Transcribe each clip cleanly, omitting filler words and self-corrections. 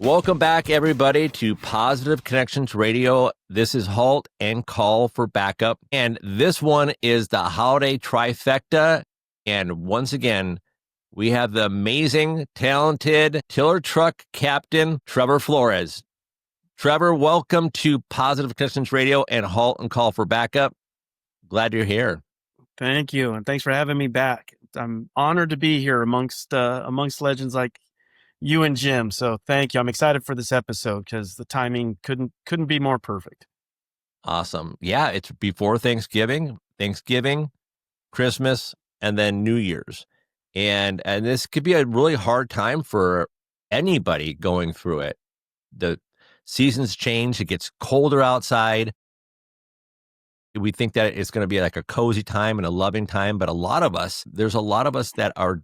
Welcome back, everybody, to Positive Connections Radio. This is HALT and Call for Backup. And this one is the Holiday Trifecta. And once again, we have the amazing, talented tiller truck captain, Trevor Flores. Trevor, welcome to Positive Connections Radio and HALT and Call for Backup. Glad you're here. Thank you. And thanks for having me back. I'm honored to be here amongst legends like you and Jim. So thank you. I'm excited for this episode because the timing couldn't be more perfect. Awesome. Yeah, it's before Thanksgiving, Christmas, and then New Year's. And this could be a really hard time for anybody going through it. The seasons change. It gets colder outside. We think that it's going to be like a cozy time and a loving time. But there's a lot of us that are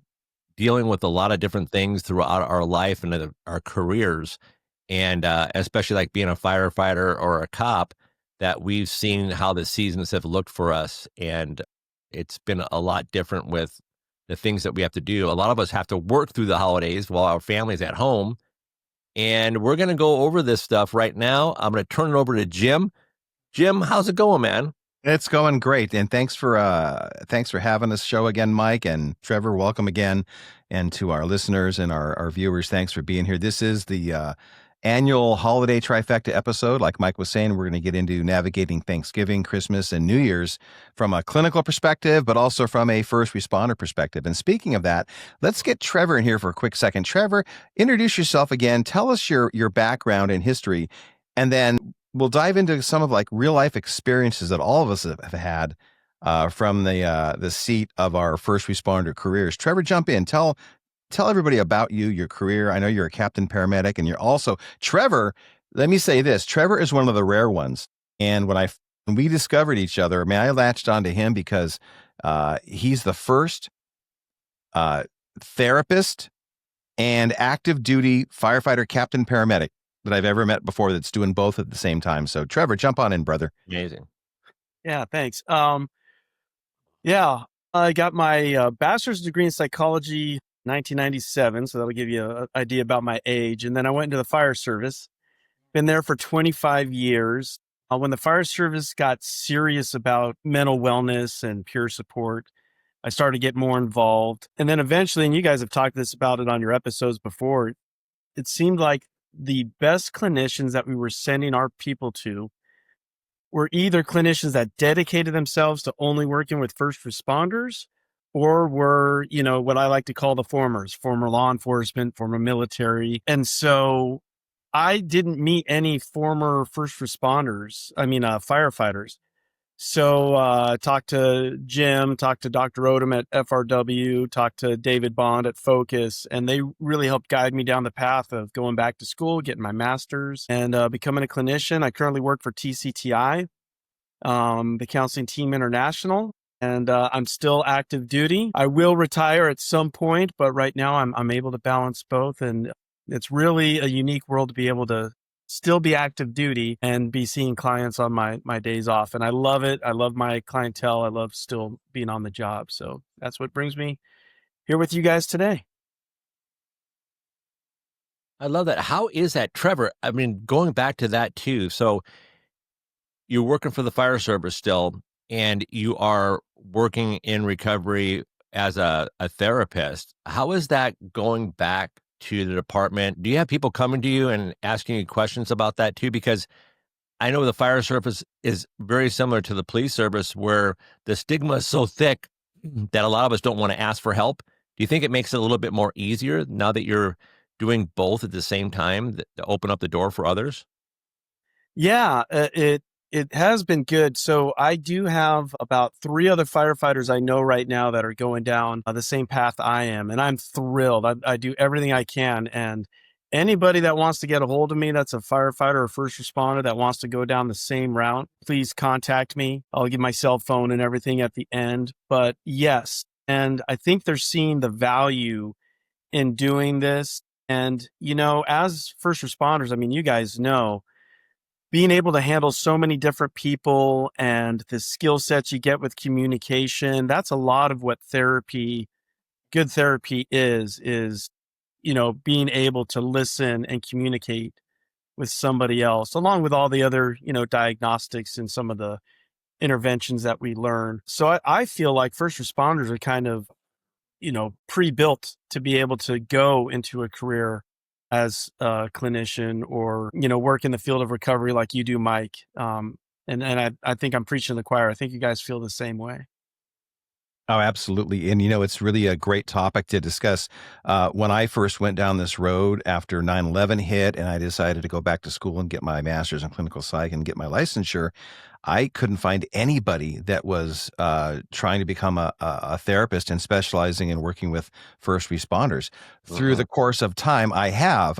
dealing with a lot of different things throughout our life and our careers. And especially like being a firefighter or a cop, that we've seen how the seasons have looked for us. And it's been a lot different with the things that we have to do. A lot of us have to work through the holidays while our family's at home. And we're going to go over this stuff right now. I'm going to turn it over to Jim. Jim, how's it going, man? It's going great. And thanks for having this show again, Mike, and Trevor, welcome again. And to our listeners and our viewers, thanks for being here. This is the annual Holiday Trifecta episode. Like Mike was saying, we're going to get into navigating Thanksgiving, Christmas, and New Year's from a clinical perspective, but also from a first responder perspective. And speaking of that, let's get Trevor in here for a quick second. Trevor, introduce yourself again. Tell us your background and history, and then we'll dive into some of like real life experiences that all of us have had from the seat of our first responder careers. Trevor, jump in. Tell everybody about you, your career. I know you're a captain paramedic, and you're also Trevor. Let me say this: Trevor is one of the rare ones. And when we discovered each other, I latched onto him because he's the first therapist and active duty firefighter captain paramedic that I've ever met before that's doing both at the same time. So Trevor, jump on in, brother. Amazing. Yeah, thanks. I got my bachelor's degree in psychology 1997, so that'll give you an idea about my age. And then I went into the fire service, been there for 25 years. When the fire service got serious about mental wellness and peer support, I started to get more involved. And then eventually, and you guys have talked about it on your episodes before, it seemed like the best clinicians that we were sending our people to were either clinicians that dedicated themselves to only working with first responders, or were, what I like to call the former law enforcement, former military. And so I didn't meet any former first responders, firefighters. So talked to Jim, talked to Dr. Odom at FRW, talked to David Bond at Focus, and they really helped guide me down the path of going back to school, getting my master's, and becoming a clinician. I currently work for TCTI, the Counseling Team International, and I'm still active duty. I will retire at some point, but right now I'm able to balance both, and it's really a unique world to be able to still be active duty and be seeing clients on my days off. And I love it. I love my clientele. I love still being on the job. So that's what brings me here with you guys today. I love that. How is that, Trevor? Going back to that too. So you're working for the fire service still, and you are working in recovery as a therapist. How is that going back to the department? Do you have people coming to you and asking you questions about that too? Because I know the fire service is very similar to the police service, where the stigma is so thick that a lot of us don't want to ask for help. Do you think it makes it a little bit more easier now that you're doing both at the same time to open up the door for others? Yeah, it has been good. So I do have about 3 other firefighters I know right now that are going down the same path I am. And I'm thrilled. I do everything I can. And anybody that wants to get a hold of me, that's a firefighter or first responder that wants to go down the same route, please contact me. I'll give my cell phone and everything at the end. But yes, and I think they're seeing the value in doing this. And, as first responders, you guys know, being able to handle so many different people and the skill sets you get with communication, that's a lot of what good therapy is being able to listen and communicate with somebody else, along with all the other, diagnostics and some of the interventions that we learn. So I feel like first responders are kind of, pre-built to be able to go into a career as a clinician or, work in the field of recovery like you do, Mike. And I think I'm preaching to the choir. I think you guys feel the same way. Oh, absolutely. And, it's really a great topic to discuss. When I first went down this road after 9/11 hit and I decided to go back to school and get my master's in clinical psych and get my licensure, I couldn't find anybody that was trying to become a therapist and specializing in working with first responders. Through the course of time, I have.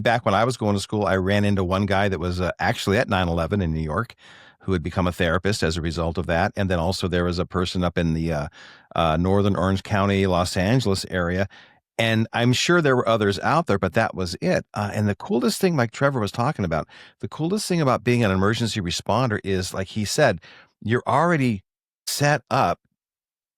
Back when I was going to school, I ran into one guy that was actually at 9/11 in New York, who had become a therapist as a result of that. And then also there was a person up in the northern Orange County, Los Angeles area. And I'm sure there were others out there, but that was it. And the coolest thing, like Trevor was talking about, the coolest thing about being an emergency responder is, like he said, you're already set up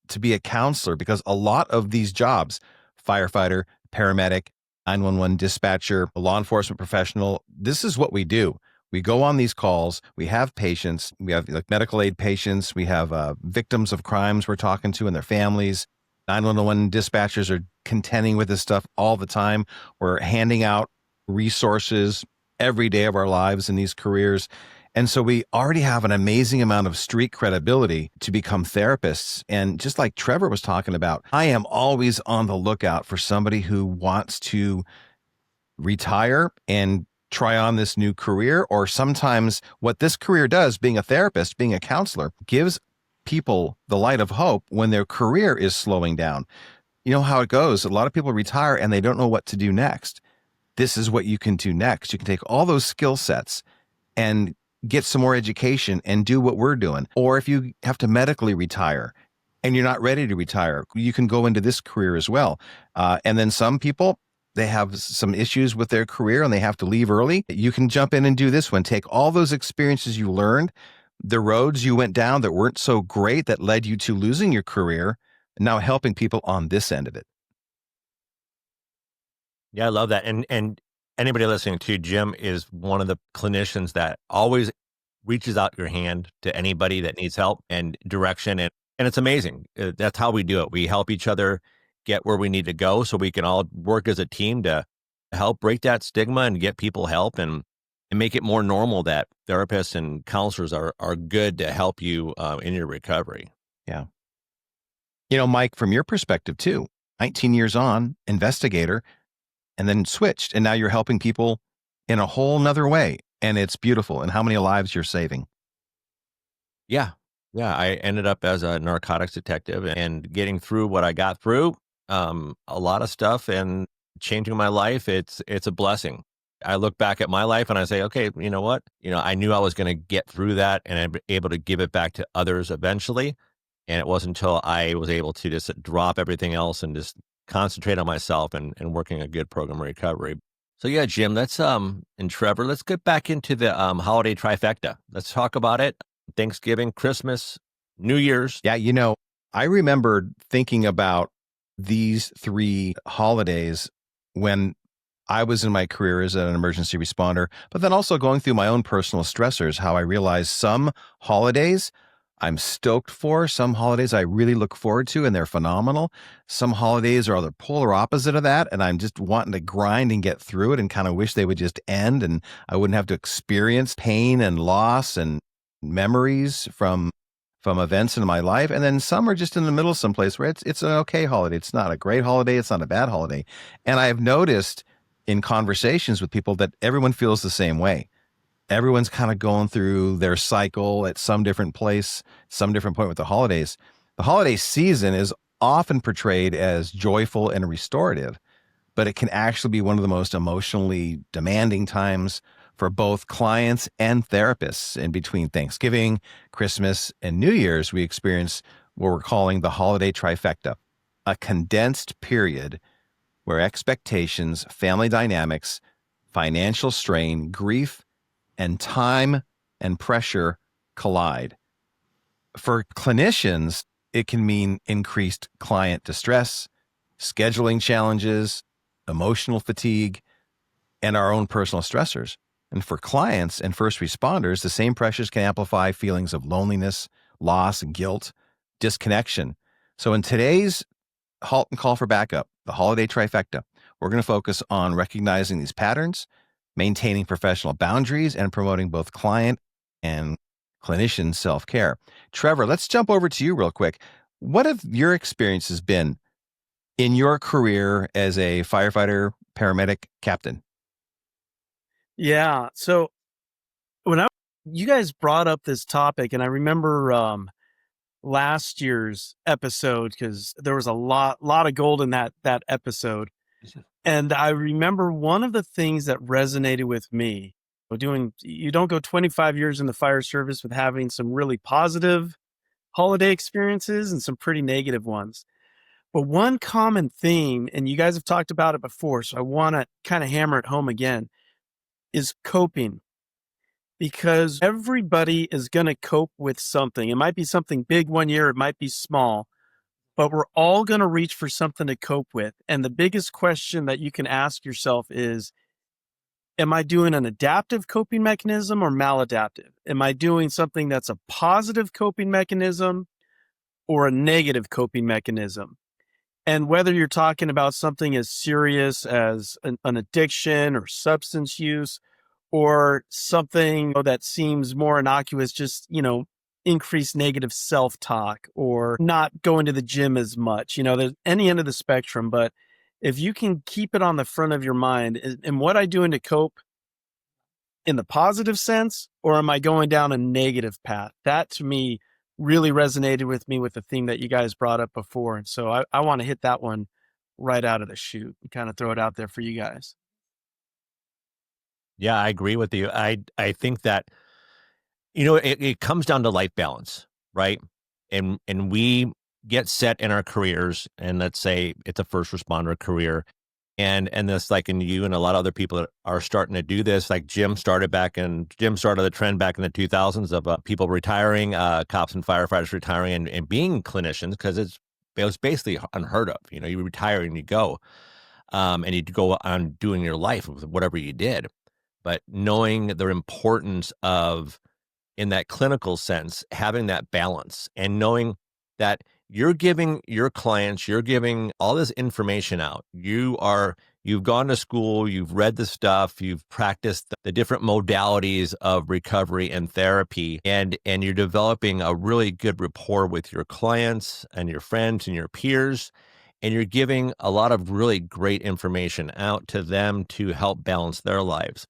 to be a counselor, because a lot of these jobs, firefighter, paramedic, 911 dispatcher, a law enforcement professional, this is what we do. We go on these calls. We have patients. We have like medical aid patients. We have victims of crimes we're talking to and their families. 911 dispatchers are contending with this stuff all the time. We're handing out resources every day of our lives in these careers. And so we already have an amazing amount of street credibility to become therapists. And just like Trevor was talking about, I am always on the lookout for somebody who wants to retire and try on this new career. Or sometimes what this career does, being a therapist, being a counselor, gives people the light of hope when their career is slowing down. You know how it goes. A lot of people retire and they don't know what to do next. This is what you can do next. You can take all those skill sets and get some more education and do what we're doing. Or if you have to medically retire and you're not ready to retire, you can go into this career as well. And then some people, they have some issues with their career and they have to leave early. You can jump in and do this one. Take all those experiences you learned, the roads you went down that weren't so great that led you to losing your career, and now helping people on this end of it. Yeah, I love that. And anybody listening to Jim is one of the clinicians that always reaches out your hand to anybody that needs help and direction. And it's amazing. That's how we do it. We help each other get where we need to go so we can all work as a team to help break that stigma and get people help and make it more normal that therapists and counselors are good to help you in your recovery. Yeah. Mike, from your perspective too, 19 years on, investigator, and then switched, and now you're helping people in a whole nother way. And it's beautiful. And how many lives you're saving. Yeah. Yeah. I ended up as a narcotics detective and getting through what I got through, a lot of stuff and changing my life. It's a blessing. I look back at my life and I say, okay, you know what? I knew I was going to get through that and I'd be able to give it back to others eventually. And it wasn't until I was able to just drop everything else and just concentrate on myself and working a good program of recovery. So yeah, Jim, and Trevor, let's get back into the holiday trifecta. Let's talk about it. Thanksgiving, Christmas, New Year's. Yeah, I remember thinking about these three holidays when I was in my career as an emergency responder, but then also going through my own personal stressors, how I realized some holidays I'm stoked for, some holidays I really look forward to, and they're phenomenal. Some holidays are the polar opposite of that, and I'm just wanting to grind and get through it and kind of wish they would just end and I wouldn't have to experience pain and loss and memories from events in my life. And then some are just in the middle someplace where it's an okay holiday. It's not a great holiday. It's not a bad holiday. And I've noticed in conversations with people that everyone feels the same way. Everyone's kind of going through their cycle at some different place, some different point with the holidays. The holiday season is often portrayed as joyful and restorative, but it can actually be one of the most emotionally demanding times for both clients and therapists. In between Thanksgiving, Christmas, and New Year's, we experience what we're calling the holiday trifecta, a condensed period where expectations, family dynamics, financial strain, grief, and time and pressure collide. For clinicians, it can mean increased client distress, scheduling challenges, emotional fatigue, and our own personal stressors. And for clients and first responders, the same pressures can amplify feelings of loneliness, loss, guilt, disconnection. So in today's HALT and Call for Backup, the Holiday Trifecta, we're going to focus on recognizing these patterns, maintaining professional boundaries, and promoting both client and clinician self-care. Trevor, let's jump over to you real quick. What have your experiences been in your career as a firefighter, paramedic, captain? Yeah. So you guys brought up this topic, and I remember last year's episode, because there was a lot of gold in that episode. And I remember one of the things that resonated with me, you don't go 25 years in the fire service with having some really positive holiday experiences and some pretty negative ones. But one common theme, and you guys have talked about it before, so I want to kind of hammer it home again, is coping. Because everybody is going to cope with something. It might be something big one year, it might be small, but we're all going to reach for something to cope with. And the biggest question that you can ask yourself is, am I doing an adaptive coping mechanism or maladaptive? Am I doing something that's a positive coping mechanism or a negative coping mechanism? And whether you're talking about something as serious as an addiction or substance use, or something that seems more innocuous, just, increased negative self-talk or not going to the gym as much, there's any end of the spectrum. But if you can keep it on the front of your mind, am what I doing to cope in the positive sense, or am I going down a negative path? That to me really resonated with me with the theme that you guys brought up before. And so I want to hit that one right out of the chute and kind of throw it out there for you guys. Yeah, I agree with you. I think that, it comes down to life balance, right? And we get set in our careers, and let's say it's a first responder career, and this, like, in you and a lot of other people that are starting to do this, like Jim started the trend back in the 2000s of people retiring, cops and firefighters retiring and being clinicians, because it was basically unheard of. You retire and you go, and you go on doing your life with whatever you did. But knowing the importance of, in that clinical sense, having that balance and knowing that you're giving your clients, you're giving all this information out. You've gone to school, you've read the stuff, you've practiced the different modalities of recovery and therapy, and you're developing a really good rapport with your clients and your friends and your peers. And you're giving a lot of really great information out to them to help balance their lives.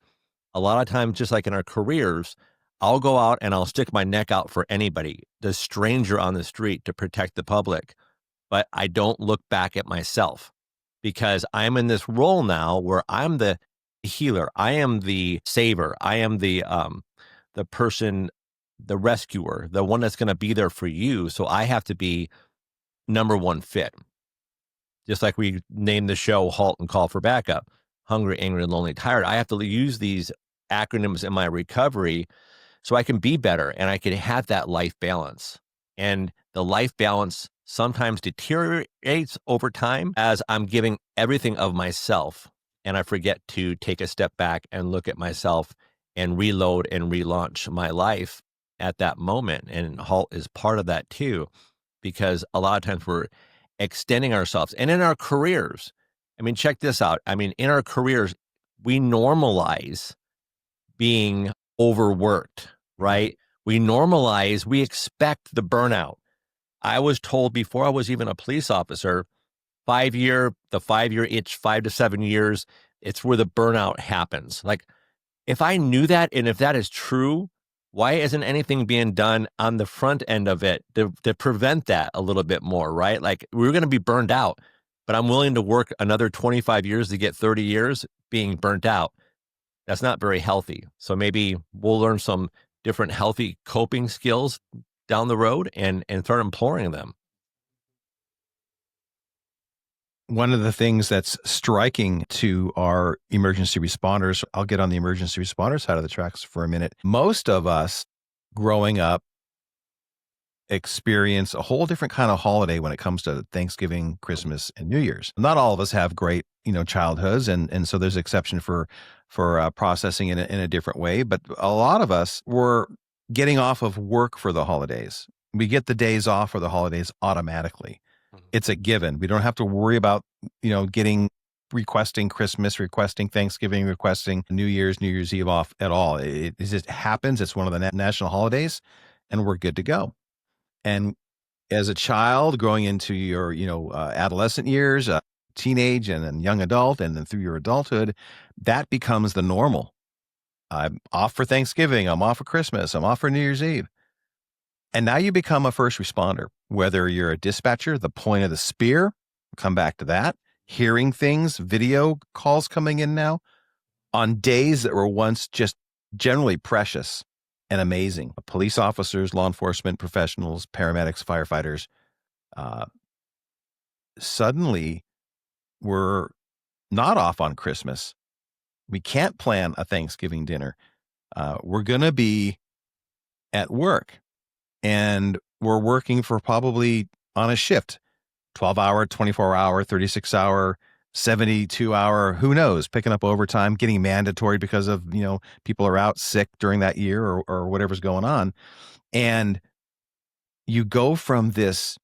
A lot of times, just like in our careers, I'll go out and I'll stick my neck out for anybody, the stranger on the street, to protect the public. But I don't look back at myself, because I'm in this role now where I'm the healer. I am the saver. I am the person, the rescuer, the one that's going to be there for you. So I have to be number one fit. Just like we named the show HALT and Call for Backup, hungry, angry, lonely, tired. I have to use these acronyms in my recovery so I can be better and I can have that life balance. And the life balance sometimes deteriorates over time as I'm giving everything of myself, and I forget to take a step back and look at myself and reload and relaunch my life at that moment. And HALT is part of that too, because a lot of times we're extending ourselves. And in our careers, check this out. In our careers, we normalize being overworked, right? We expect the burnout. I was told before I was even a police officer, the 5-year itch, 5 to 7 years, it's where the burnout happens. Like, if I knew that, and if that is true, why isn't anything being done on the front end of it to prevent that a little bit more, right? Like, we're going to be burned out, but I'm willing to work another 25 years to get 30 years being burnt out. That's not very healthy. So maybe we'll learn some different healthy coping skills down the road and start employing them. One of the things that's striking to our emergency responders, I'll get on the emergency responders side of the tracks for a minute. Most of us growing up experience a whole different kind of holiday when it comes to Thanksgiving, Christmas, and New Year's. Not all of us have great, childhoods, and so there's exception for processing in a different way. But a lot of us were getting off of work for the holidays. We get the days off for the holidays automatically. It's a given. We don't have to worry about requesting Christmas, requesting Thanksgiving, requesting New Year's Eve off at all. It just happens. It's one of the national holidays, and we're good to go. And as a child growing into your, adolescent years, teenage and then young adult, and then through your adulthood, that becomes the normal. I'm off for Thanksgiving. I'm off for Christmas. I'm off for New Year's Eve. And now you become a first responder, whether you're a dispatcher, the point of the spear, we'll come back to that, hearing things, video calls coming in now on days that were once just generally precious and amazing. Police officers, law enforcement professionals, paramedics, firefighters, suddenly we're not off on Christmas. We can't plan a Thanksgiving dinner. We're going to be at work, and we're working for probably on a shift, 12-hour, 24-hour, 36-hour, 72-hour, who knows, picking up overtime, getting mandatory because of, people are out sick during that year or whatever's going on. And you go from this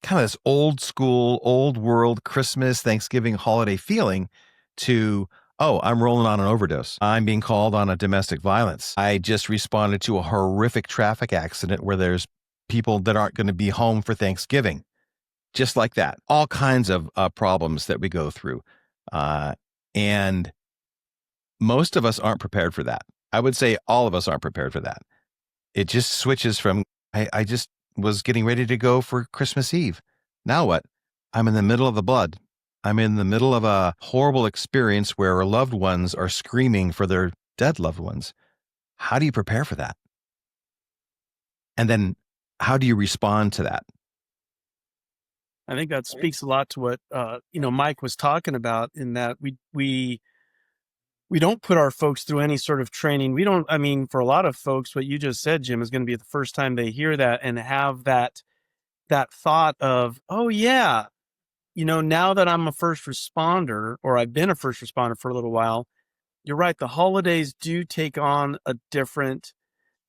kind of this old school, old world Christmas, Thanksgiving holiday feeling to, oh, I'm rolling on an overdose. I'm being called on a domestic violence. I just responded to a horrific traffic accident where there's people that aren't going to be home for Thanksgiving. Just like that. All kinds of problems that we go through. And most of us aren't prepared for that. I would say all of us aren't prepared for that. It just switches from, I just was getting ready to go for Christmas Eve. Now what? I'm in the middle of the blood. I'm in the middle of a horrible experience where our loved ones are screaming for their dead loved ones. How do you prepare for that? And then how do you respond to that? I think that speaks a lot to what Mike was talking about, in that we don't put our folks through any sort of training. We don't. I mean, for a lot of folks, what you just said, Jim, is going to be the first time they hear that and have that thought of, oh yeah, now that I'm a first responder, or I've been a first responder for a little while, you're right. The holidays do take on a different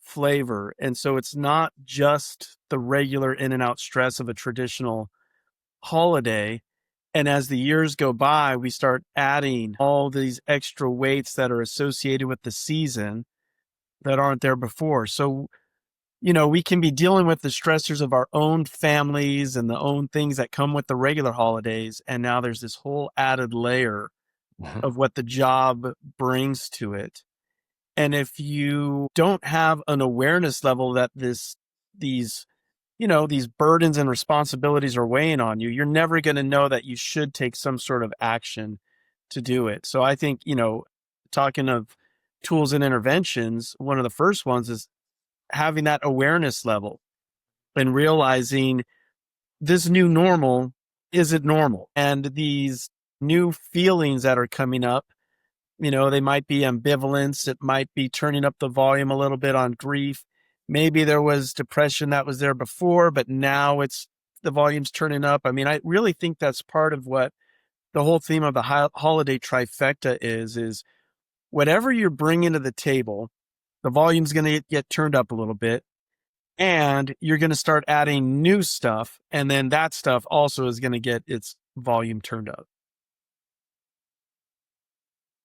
flavor, and so it's not just the regular in and out stress of a traditional holiday. And as the years go by, we start adding all these extra weights that are associated with the season that aren't there before. So, we can be dealing with the stressors of our own families and the own things that come with the regular holidays. And now there's this whole added layer of what the job brings to it. And if you don't have an awareness level that these burdens and responsibilities are weighing on you, you're never going to know that you should take some sort of action to do it. So I think, talking of tools and interventions, one of the first ones is having that awareness level and realizing this new normal isn't normal. And these new feelings that are coming up, they might be ambivalence. It might be turning up the volume a little bit on grief. Maybe there was depression that was there before, but now the volume's turning up. I mean, I really think that's part of what the whole theme of the holiday trifecta is whatever you're bringing to the table, the volume's going to get turned up a little bit, and you're going to start adding new stuff. And then that stuff also is going to get its volume turned up.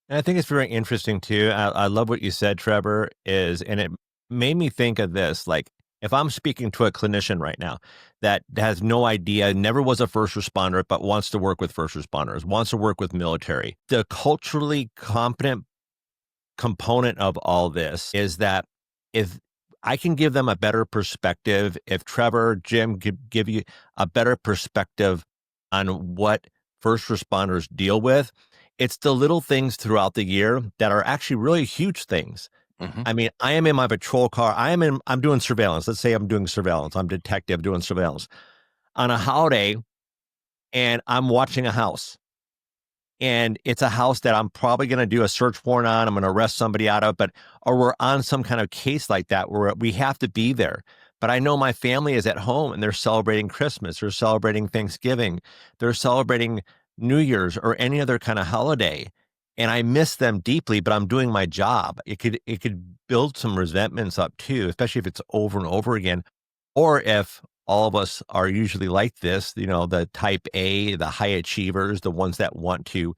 And I think it's very interesting too. I love what you said, Trevor, and it made me think of this. Like, if I'm speaking to a clinician right now that has no idea, never was a first responder, but wants to work with first responders, wants to work with military, the culturally competent component of all this is that if I can give them a better perspective, if Trevor, Jim give you a better perspective on what first responders deal with, it's the little things throughout the year that are actually really huge things. Mm-hmm. I mean, I am in my patrol car. I'm doing surveillance. Let's say I'm doing surveillance. I'm a detective doing surveillance on a holiday, and I'm watching a house. And it's a house that I'm probably going to do a search warrant on. I'm going to arrest somebody out of, or we're on some kind of case like that where we have to be there. But I know my family is at home and they're celebrating Christmas, they're celebrating Thanksgiving, they're celebrating New Year's or any other kind of holiday. And I miss them deeply, but I'm doing my job. It could build some resentments up too, especially if it's over and over again. Or if all of us are usually like this, the type A, the high achievers, the ones that want to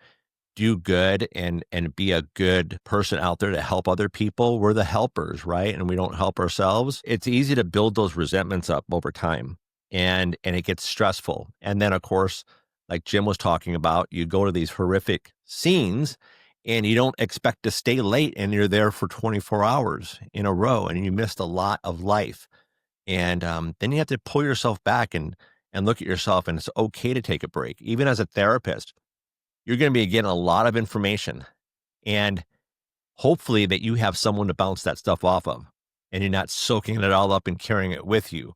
do good and be a good person out there to help other people. We're the helpers, right? And we don't help ourselves. It's easy to build those resentments up over time and it gets stressful. And then of course, like Jim was talking about, you go to these horrific scenes and you don't expect to stay late and you're there for 24 hours in a row and you missed a lot of life. And then you have to pull yourself back and look at yourself, and it's okay to take a break. Even as a therapist, you're going to be getting a lot of information, and hopefully that you have someone to bounce that stuff off of, and you're not soaking it all up and carrying it with you.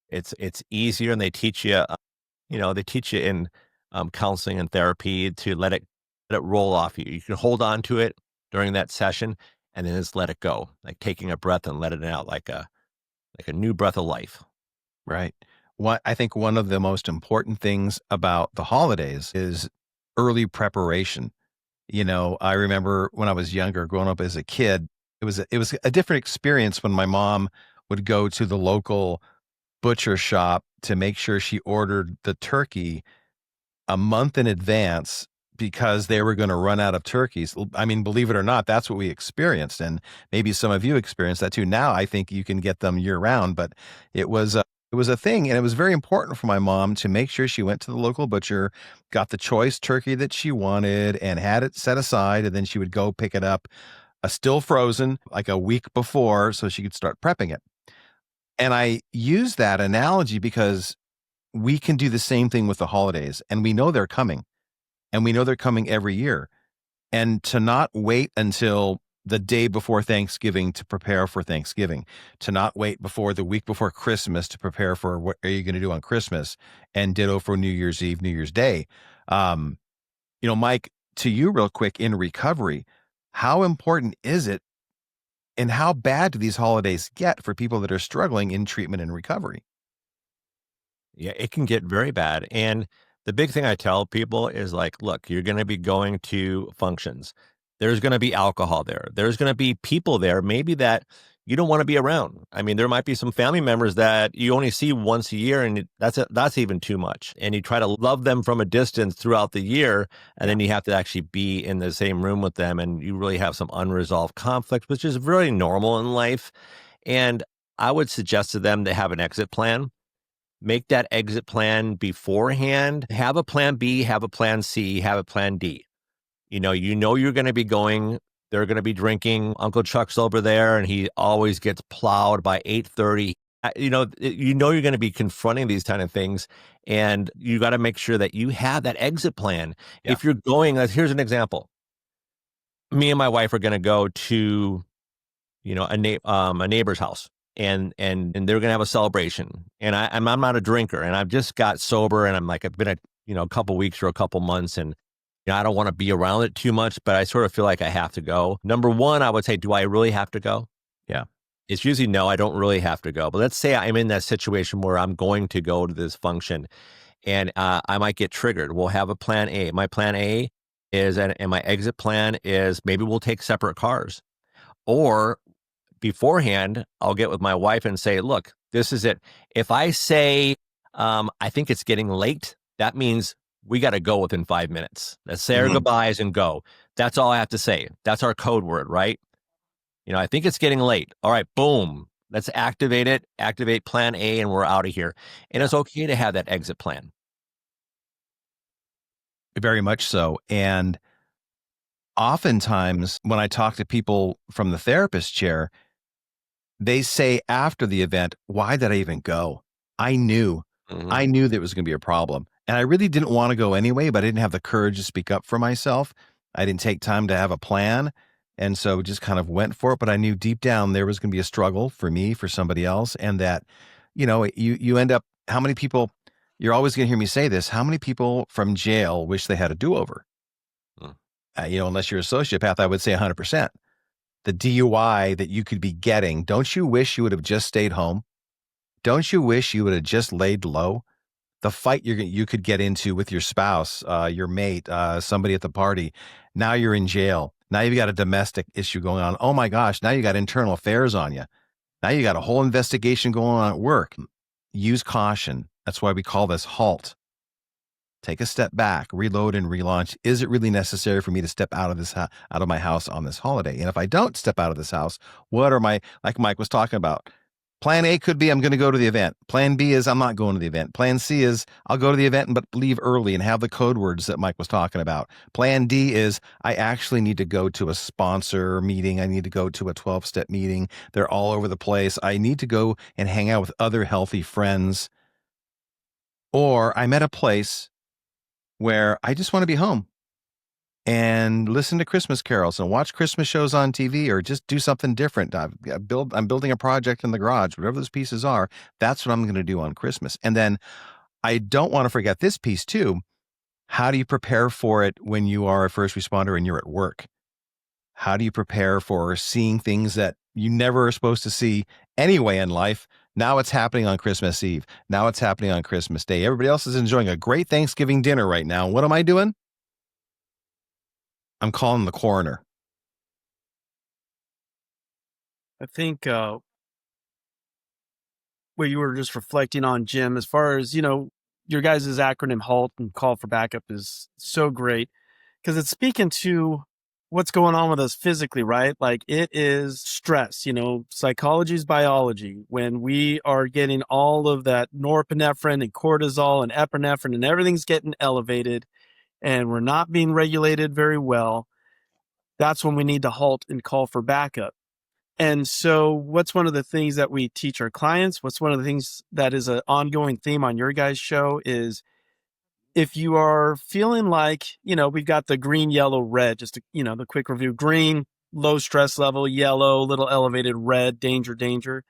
It's easier, and they teach you, they teach you in counseling and therapy to let it roll off you. You can hold on to it during that session, and then just let it go, like taking a breath and let it out, like a new breath of life. Right. I think one of the most important things about the holidays is early preparation. I remember when I was younger, growing up as a kid, it was a different experience when my mom would go to the local butcher shop to make sure she ordered the turkey a month in advance because they were going to run out of turkeys. I mean, believe it or not, that's what we experienced. And maybe some of you experienced that too. Now I think you can get them year round, but it was a thing. And it was very important for my mom to make sure she went to the local butcher, got the choice turkey that she wanted and had it set aside. And then she would go pick it up, still frozen, like a week before, so she could start prepping it. And I use that analogy because we can do the same thing with the holidays, and we know they're coming. And we know they're coming every year. And to not wait until the day before Thanksgiving to prepare for Thanksgiving, to not wait before the week before Christmas to prepare for what are you going to do on Christmas, and ditto for New Year's Eve, New Year's Day. Mike, to you real quick, in recovery, how important is it and how bad do these holidays get for people that are struggling in treatment and recovery? Yeah, it can get very bad. And the big thing I tell people is like, look, you're going to be going to functions. There's going to be alcohol there. There's going to be people there, maybe that you don't want to be around. I mean, there might be some family members that you only see once a year, and that's even too much. And you try to love them from a distance throughout the year, and then you have to actually be in the same room with them, and you really have some unresolved conflict, which is really normal in life. And I would suggest to them to have an exit plan. Make that exit plan beforehand. Have a plan B, have a plan C, have a plan D. You know you're going to be going. They're going to be drinking. Uncle Chuck's over there, and he always gets plowed by 8:30. You're going to be confronting these kind of things, and you got to make sure that you have that exit plan. Yeah. If you're going, here's an example. Me and my wife are going to go to, a neighbor's house. And they're going to have a celebration, and I'm not a drinker, and I've just got sober, and I've been a couple weeks or a couple months, and I don't want to be around it too much, but I sort of feel like I have to go. Number one, I would say, do I really have to go? Yeah. It's usually no, I don't really have to go. But let's say I'm in that situation where I'm going to go to this function, and I might get triggered. We'll have a plan A. My plan A is, and my exit plan is, maybe we'll take separate cars, or beforehand, I'll get with my wife and say, look, this is it. If I say, I think it's getting late, that means we got to go within 5 minutes. Let's say our goodbyes and go. That's all I have to say. That's our code word, right? I think it's getting late. All right, boom. Let's activate it, activate plan A, and we're out of here. And it's okay to have that exit plan. Very much so. And oftentimes when I talk to people from the therapist chair, they say after the event, why did I even go? I knew there was going to be a problem. And I really didn't want to go anyway, but I didn't have the courage to speak up for myself. I didn't take time to have a plan. And so just kind of went for it. But I knew deep down there was going to be a struggle for me, for somebody else. And that, you end up, how many people, you're always going to hear me say this, how many people from jail wish they had a do-over? Unless you're a sociopath, I would say 100%. The DUI that you could be getting, don't you wish you would have just stayed home? Don't you wish you would have just laid low? The fight you could get into with your spouse, your mate, somebody at the party. Now you're in jail. Now you've got a domestic issue going on. Oh my gosh, now you got internal affairs on you. Now you got a whole investigation going on at work. Use caution. That's why we call this HALT. Take a step back, reload and relaunch. Is it really necessary for me to step out of my house on this holiday? And if I don't step out of this house, what are like Mike was talking about? Plan A could be I'm going to go to the event. Plan B is I'm not going to the event. Plan C is I'll go to the event but leave early and have the code words that Mike was talking about. Plan D is I actually need to go to a sponsor meeting. I need to go to a 12-step meeting. They're all over the place. I need to go and hang out with other healthy friends. Or I'm at a place where I just want to be home and listen to Christmas carols and watch Christmas shows on TV, or just do something different. I'm building a project in the garage, whatever those pieces are. That's what I'm going to do on Christmas. And then I don't want to forget this piece too. How do you prepare for it when you are a first responder and you're at work? How do you prepare for seeing things that you never are supposed to see anyway in life? Now it's happening on Christmas Eve. Now it's happening on Christmas Day. Everybody else is enjoying a great Thanksgiving dinner right now. What am I doing? I'm calling the coroner. I think what you were just reflecting on, Jim, as far as, your guys' acronym HALT and call for backup is so great, because it's speaking to what's going on with us physically, right? Like, it is stress, psychology is biology. When we are getting all of that norepinephrine and cortisol and epinephrine and everything's getting elevated and we're not being regulated very well, that's when we need to halt and call for backup. And so what's one of the things that we teach our clients? What's one of the things that is an ongoing theme on your guys' show is, if you are feeling like, we've got the green, yellow, red, just, the quick review: green, low stress level; yellow, little elevated; red, danger, danger.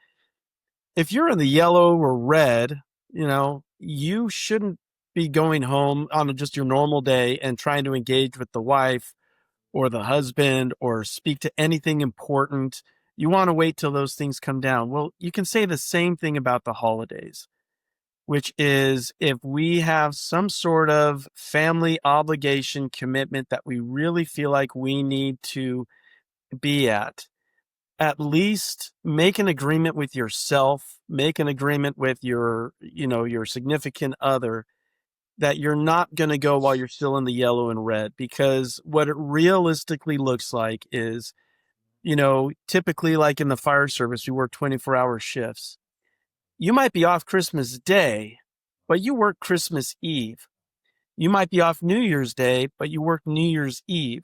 If you're in the yellow or red, you shouldn't be going home on just your normal day and trying to engage with the wife or the husband or speak to anything important. You want to wait till those things come down. Well, you can say the same thing about the holidays, which is, if we have some sort of family obligation commitment that we really feel like we need to be at least make an agreement with yourself, make an agreement with your significant other, that you're not going to go while you're still in the yellow and red. Because what it realistically looks like is, typically, like in the fire service, you work 24-hour shifts. You might be off Christmas Day, but you work Christmas Eve. You might be off New Year's Day, but you work New Year's Eve.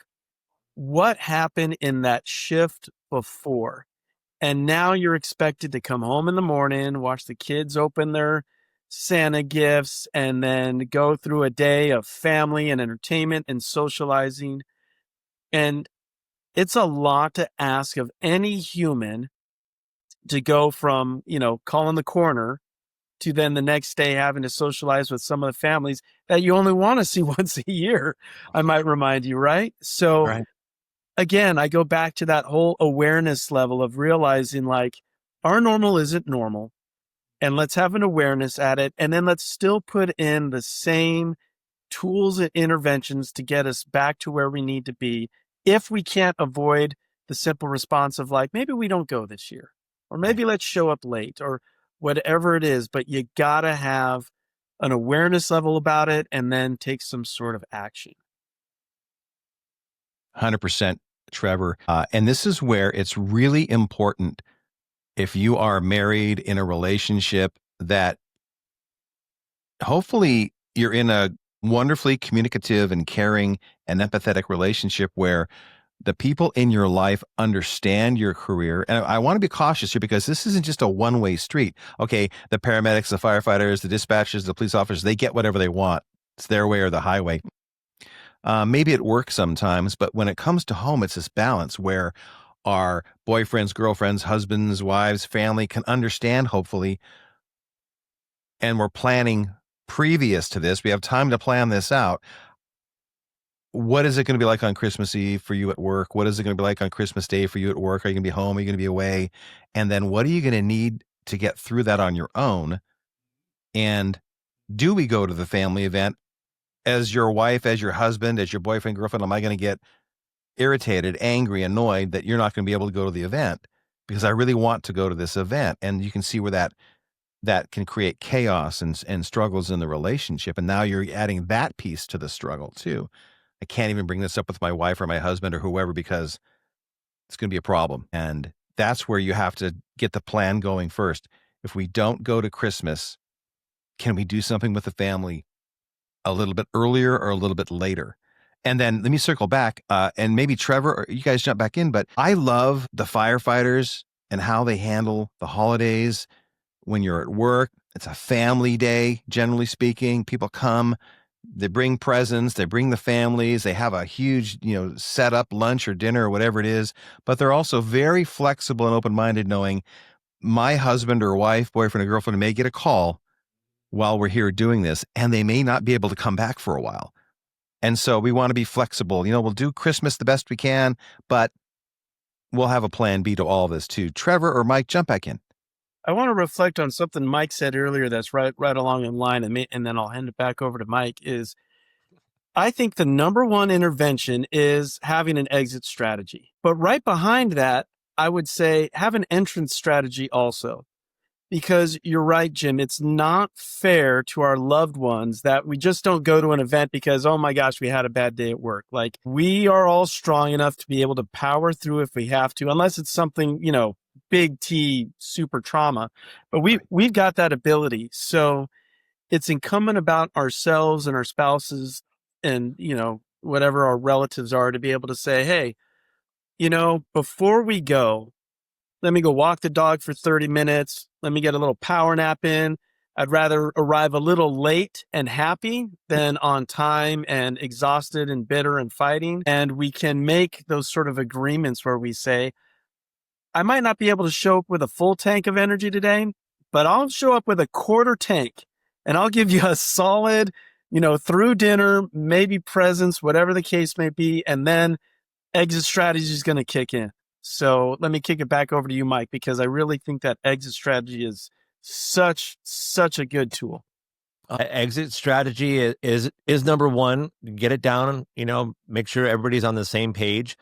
What happened in that shift before? And now you're expected to come home in the morning, watch the kids open their Santa gifts, and then go through a day of family and entertainment and socializing. And it's a lot to ask of any human to go from, calling the coroner to then the next day having to socialize with some of the families that you only want to see once a year, I might remind you, right? So Right. Again, I go back to that whole awareness level of realizing, like, our normal isn't normal, and let's have an awareness at it. And then let's still put in the same tools and interventions to get us back to where we need to be. If we can't avoid the simple response of, like, maybe we don't go this year, or maybe let's show up late, or whatever it is, but you gotta have an awareness level about it and then take some sort of action. 100%, Trevor. And this is where it's really important, if you are married in a relationship, that hopefully you're in a wonderfully communicative and caring and empathetic relationship where the people in your life understand your career. And I want to be cautious here, because this isn't just a one-way street. Okay, the paramedics, the firefighters, the dispatchers, the police officers, they get whatever they want. It's their way or the highway. Maybe it works sometimes, but when it comes to home, it's this balance where our boyfriends, girlfriends, husbands, wives, family can understand, hopefully, and we're planning previous to this. We have time to plan this out. What is it going to be like on Christmas Eve for you at work? What is it going to be like on Christmas Day for you at work? Are you going to be home? Are you going to be away? And then what are you going to need to get through that on your own? And do we go to the family event as your wife, as your husband, as your boyfriend, girlfriend? Am I going to get irritated, angry, annoyed that you're not going to be able to go to the event because I really want to go to this event? And you can see where that can create chaos and struggles in the relationship. And now you're adding that piece to the struggle too. I can't even bring this up with my wife or my husband or whoever because it's going to be a problem. And that's where you have to get the plan going first. If we don't go to Christmas, can we do something with the family a little bit earlier or a little bit later? And then let me circle back, and maybe Trevor, or you guys jump back in, but I love the firefighters and how they handle the holidays when you're at work. It's a family day, generally speaking. People come, they bring presents, they bring the families, they have a huge, set up lunch or dinner or whatever it is, but they're also very flexible and open-minded, knowing my husband or wife, boyfriend or girlfriend may get a call while we're here doing this, and they may not be able to come back for a while. And so we want to be flexible. We'll do Christmas the best we can, but we'll have a plan B to all this too. Trevor or Mike, jump back in. I want to reflect on something Mike said earlier that's right along in line, and then I'll hand it back over to Mike, is I think the number one intervention is having an exit strategy. But right behind that, I would say have an entrance strategy also. Because you're right, Jim, it's not fair to our loved ones that we just don't go to an event because, oh my gosh, we had a bad day at work. Like, we are all strong enough to be able to power through if we have to, unless it's something, big T, super trauma. But we've got that ability. So it's incumbent about ourselves and our spouses and, whatever our relatives are, to be able to say, hey, before we go, let me go walk the dog for 30 minutes. Let me get a little power nap in. I'd rather arrive a little late and happy than on time and exhausted and bitter and fighting. And we can make those sort of agreements where we say, I might not be able to show up with a full tank of energy today, but I'll show up with a quarter tank and I'll give you a solid, through dinner, maybe presents, whatever the case may be. And then exit strategy is going to kick in. So let me kick it back over to you, Mike, because I really think that exit strategy is such a good tool. Exit strategy is number one. Get it down, make sure everybody's on the same page.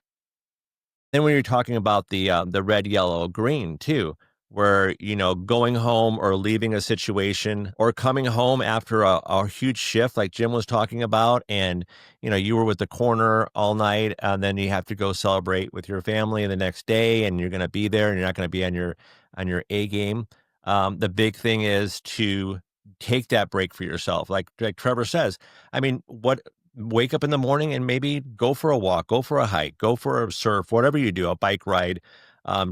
Then when you're talking about the red, yellow, green too, where, going home or leaving a situation or coming home after a huge shift like Jim was talking about, and, you were with the corner all night, and then you have to go celebrate with your family the next day, and you're going to be there and you're not going to be on your A game. The big thing is to take that break for yourself. Like Trevor says, wake up in the morning and maybe go for a walk, go for a hike, go for a surf, whatever you do, a bike ride.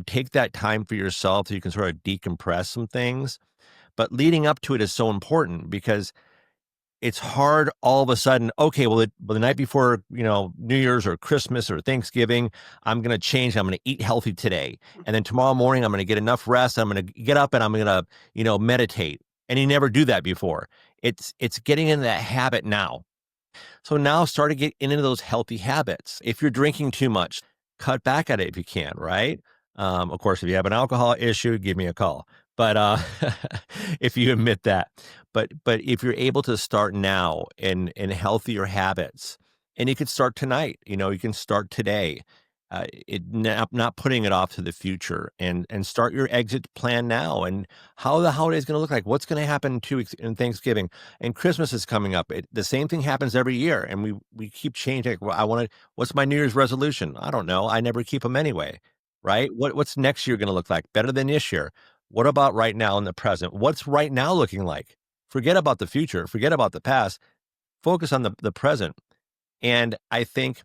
Take that time for yourself so you can sort of decompress some things. But leading up to it is so important because it's hard all of a sudden, okay, well, the night before, New Year's or Christmas or Thanksgiving, I'm going to change. I'm going to eat healthy today. And then tomorrow morning, I'm going to get enough rest. I'm going to get up and I'm going to, meditate. And you never do that before. It's getting in that habit now. So now start to get into those healthy habits. If you're drinking too much, cut back at it if you can, right? Of course, if you have an alcohol issue, give me a call. But if you admit that, but if you're able to start now in healthier habits, and you could start tonight, you can start today, not putting it off to the future, and start your exit plan now. And how the holiday is going to look like, what's going to happen in 2 weeks in Thanksgiving, and Christmas is coming up. The same thing happens every year, and we keep changing. Well, what's my New Year's resolution? I don't know. I never keep them anyway. Right? What's next year going to look like? Better than this year? What about right now in the present? What's right now looking like? Forget about the future. Forget about the past. Focus on the present. And I think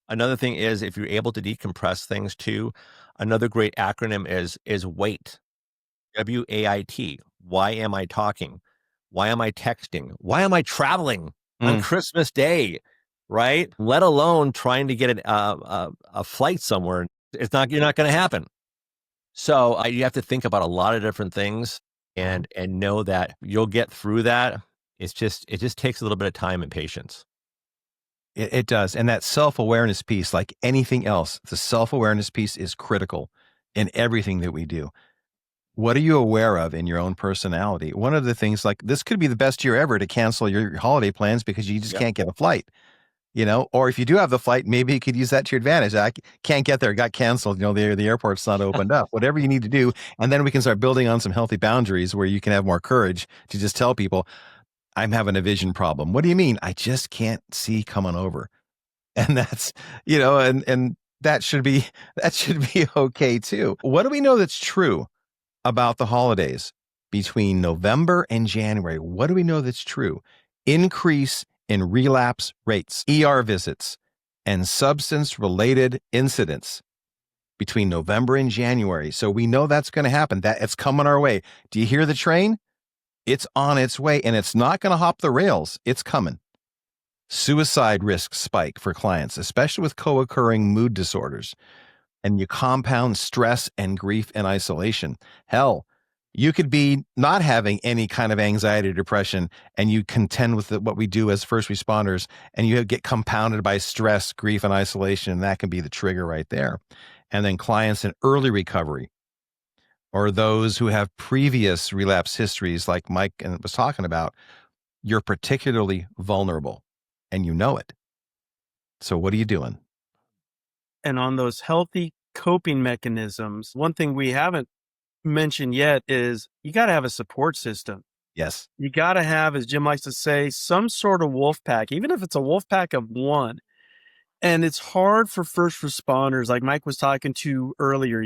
another thing is, if you're able to decompress things too, another great acronym is WAIT. WAIT. Why am I talking? Why am I texting? Why am I traveling on Christmas Day? Right? Let alone trying to get a flight somewhere. You're not going to happen. So you have to think about a lot of different things and know that you'll get through that. It just takes a little bit of time and patience. It does. And that self-awareness piece, like anything else, the self-awareness piece is critical in everything that we do. What are you aware of in your own personality? One of the things, like, this could be the best year ever to cancel your holiday plans because you just can't get a flight, or if you do have the flight, maybe you could use that to your advantage. I can't get there, got canceled, the airport's not opened up, whatever you need to do. And then we can start building on some healthy boundaries where you can have more courage to just tell people, I'm having a vision problem. What do you mean? I just can't see coming over. And that's, and that should be okay too. What do we know that's true about the holidays between November and January? What do we know that's true? Increase in relapse rates, ER visits, and substance-related incidents between November and January. So we know that's going to happen. That it's coming our way. Do you hear the train? It's on its way, and it's not going to hop the rails. It's coming. Suicide risk spike for clients, especially with co-occurring mood disorders. And you compound stress and grief and isolation. Hell, you could be not having any kind of anxiety or depression, and you contend with what we do as first responders, and you get compounded by stress, grief, and isolation, and that can be the trigger right there. And then clients in early recovery, or those who have previous relapse histories like Mike was talking about, you're particularly vulnerable, and you know it. So what are you doing? And on those healthy coping mechanisms, one thing we haven't mentioned yet is you got to have a support system. Yes. You got to have, as Jim likes to say, some sort of wolf pack, even if it's a wolf pack of one. And it's hard for first responders, like Mike was talking to earlier,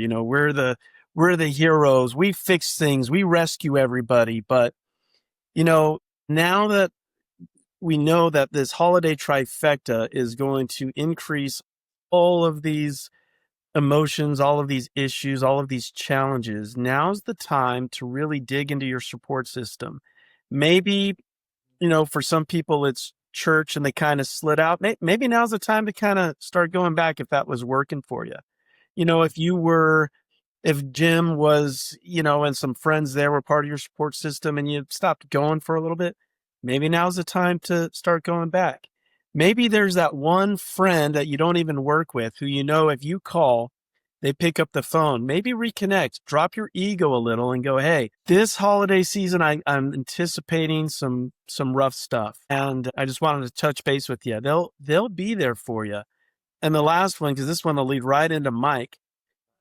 we're the heroes. We fix things. We rescue everybody. But, now that we know that this holiday trifecta is going to increase all of these emotions, all of these issues, all of these challenges, now's the time to really dig into your support system. Maybe, for some people it's church and they kind of slid out. Maybe now's the time to kind of start going back if that was working for you. If Jim was, and some friends there were part of your support system and you stopped going for a little bit, maybe now's the time to start going back. Maybe there's that one friend that you don't even work with who, if you call, they pick up the phone. Maybe reconnect, drop your ego a little and go, hey, this holiday season, I'm anticipating some rough stuff. And I just wanted to touch base with you. They'll be there for you. And the last one, because this one will lead right into Mike.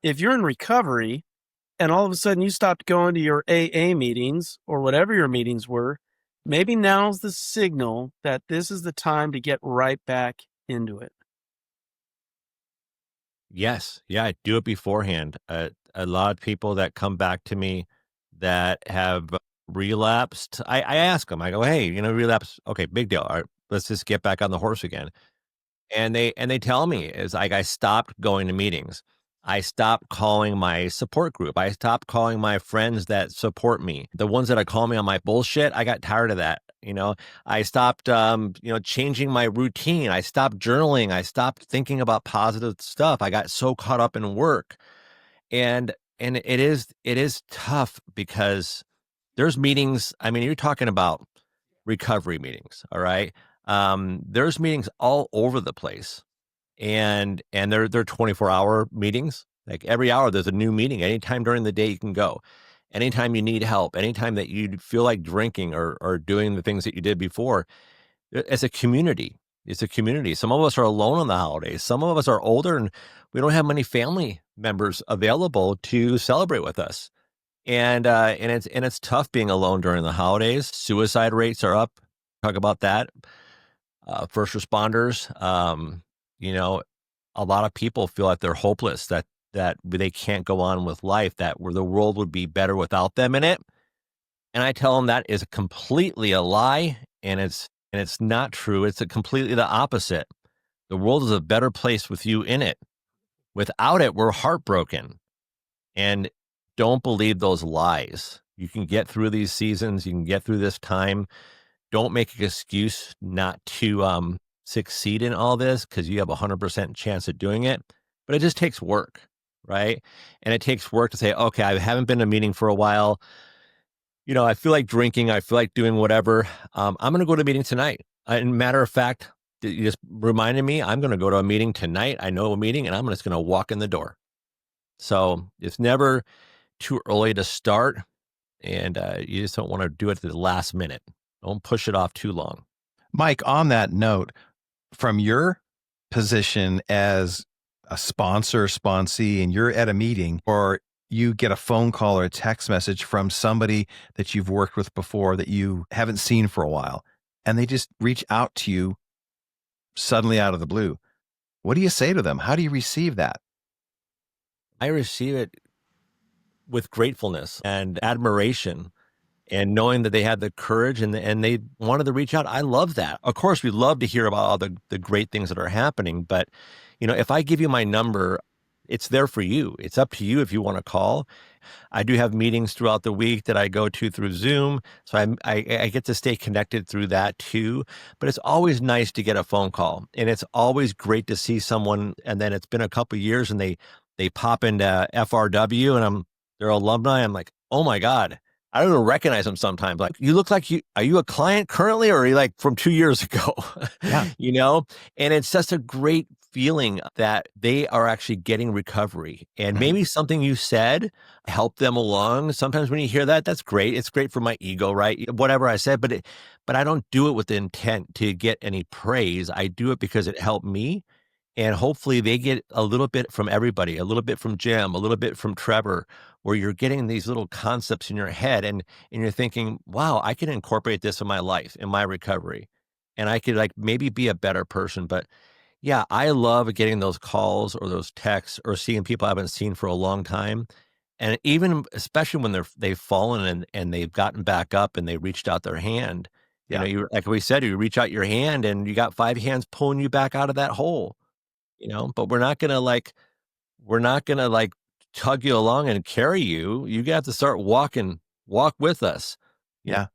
If you're in recovery and all of a sudden you stopped going to your AA meetings or whatever your meetings were, maybe now's the signal that this is the time to get right back into it. Yes. Yeah. Do it beforehand. A lot of people that come back to me that have relapsed, I ask them, I go, hey, relapse. Okay. Big deal. All right, let's just get back on the horse again. And they tell me is like, I stopped going to meetings. I stopped calling my support group. I stopped calling my friends that support me. The ones that call me on my bullshit, I got tired of that. I stopped, changing my routine. I stopped journaling. I stopped thinking about positive stuff. I got so caught up in work. And it is tough because there's meetings. I mean, you're talking about recovery meetings. All right. There's meetings all over the place. And they're 24-hour meetings. Like every hour there's a new meeting. Anytime during the day you can go. Anytime you need help, anytime that you feel like drinking or doing the things that you did before. It's a community. It's a community. Some of us are alone on the holidays. Some of us are older and we don't have many family members available to celebrate with us. And it's tough being alone during the holidays. Suicide rates are up. Talk about that. First responders, a lot of people feel like they're hopeless, that they can't go on with life, that where the world would be better without them in it. And I tell them that is completely a lie, and it's not true. It's completely the opposite. The world is a better place with you in it. Without it, we're heartbroken. And don't believe those lies. You can get through these seasons. You can get through this time. Don't make an excuse not to succeed in all this because you have 100% chance of doing it. But it just takes work, right? And it takes work to say, okay, I haven't been to a meeting for a while. I feel like drinking. I feel like doing whatever. I'm going to go to a meeting tonight. And matter of fact, you just reminded me, I'm going to go to a meeting tonight. I know a meeting and I'm just going to walk in the door. So it's never too early to start, and you just don't want to do it at the last minute. Don't push it off too long. Mike, on that note, from your position as a sponsee, and you're at a meeting, or you get a phone call or a text message from somebody that you've worked with before that you haven't seen for a while, and they just reach out to you suddenly out of the blue. What do you say to them? How do you receive that? I receive it with gratefulness and admiration, and knowing that they had the courage and they wanted to reach out. I love that. Of course, we love to hear about all the great things that are happening. But, if I give you my number, it's there for you. It's up to you if you want to call. I do have meetings throughout the week that I go to through Zoom. So I get to stay connected through that too. But it's always nice to get a phone call. And it's always great to see someone. And then it's been a couple of years and they pop into FRW and they're alumni. I'm like, oh my God. I don't even recognize them sometimes. Like, you look like are you a client currently, or are you like from 2 years ago? Yeah. And it's just a great feeling that they are actually getting recovery. And maybe something you said helped them along. Sometimes when you hear that, that's great. It's great for my ego, right? Whatever I said, but I don't do it with the intent to get any praise. I do it because it helped me. And hopefully they get a little bit from everybody, a little bit from Jim, a little bit from Trevor, where you're getting these little concepts in your head and you're thinking, wow, I can incorporate this in my life, in my recovery. And I could maybe be a better person. But yeah, I love getting those calls or those texts or seeing people I haven't seen for a long time. And even especially when they've fallen and they've gotten back up and they reached out their hand. Yeah. You like we said, you reach out your hand and you got 5 hands pulling you back out of that hole. But we're not gonna tug you along and carry you. You have to start walk with us. Yeah.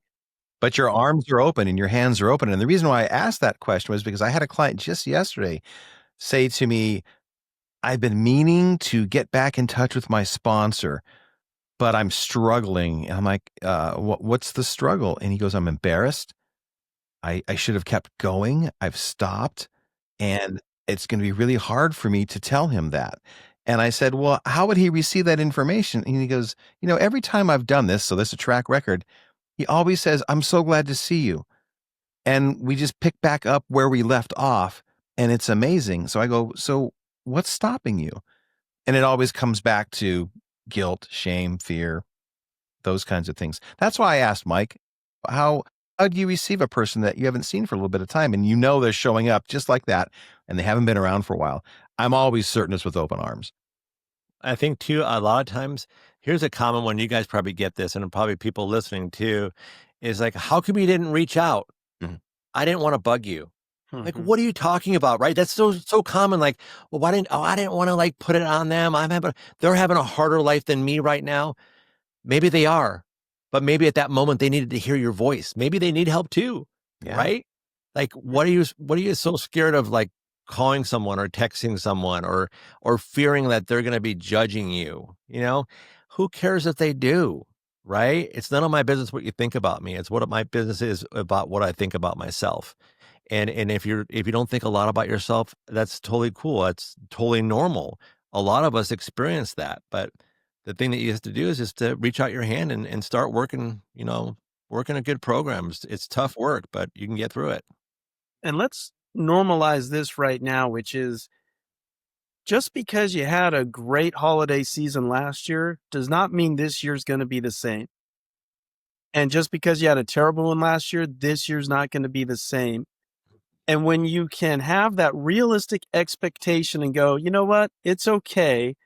But your arms are open and your hands are open. And the reason why I asked that question was because I had a client just yesterday say to me, I've been meaning to get back in touch with my sponsor, but I'm struggling. And I'm like, what's the struggle? And he goes, I'm embarrassed. I should have kept going. I've stopped. And it's going to be really hard for me to tell him that. And I said, well, how would he receive that information? And he goes, every time I've done this, so this is a track record, he always says, I'm so glad to see you. And we just pick back up where we left off. And it's amazing. So I go, so what's stopping you? And it always comes back to guilt, shame, fear, those kinds of things. That's why I asked Mike, how do you receive a person that you haven't seen for a little bit of time and they're showing up just like that and they haven't been around for a while? I'm always certain it's with open arms. I think too, a lot of times, here's a common one. You guys probably get this, and probably people listening too, is like, how come you didn't reach out? I didn't want to bug you. Like, what are you talking about? Right? That's so common. Like, well, I didn't want to put it on them. They're having a harder life than me right now. Maybe they are. But maybe at that moment they needed to hear your voice. Maybe they need help too, right? Like, what are you so scared of, calling someone or texting someone or fearing that they're going to be judging you? Who cares if they do, right? It's none of my business what you think about me. It's what my business is about what I think about myself. And if you don't think a lot about yourself, that's totally cool. That's totally normal. A lot of us experience that, but the thing that you have to do is just to reach out your hand and start working, working a good program. It's tough work, but you can get through it. And let's normalize this right now, which is just because you had a great holiday season last year does not mean this year's going to be the same. And just because you had a terrible one last year, this year's not going to be the same. And when you can have that realistic expectation and go, you know what, it's okay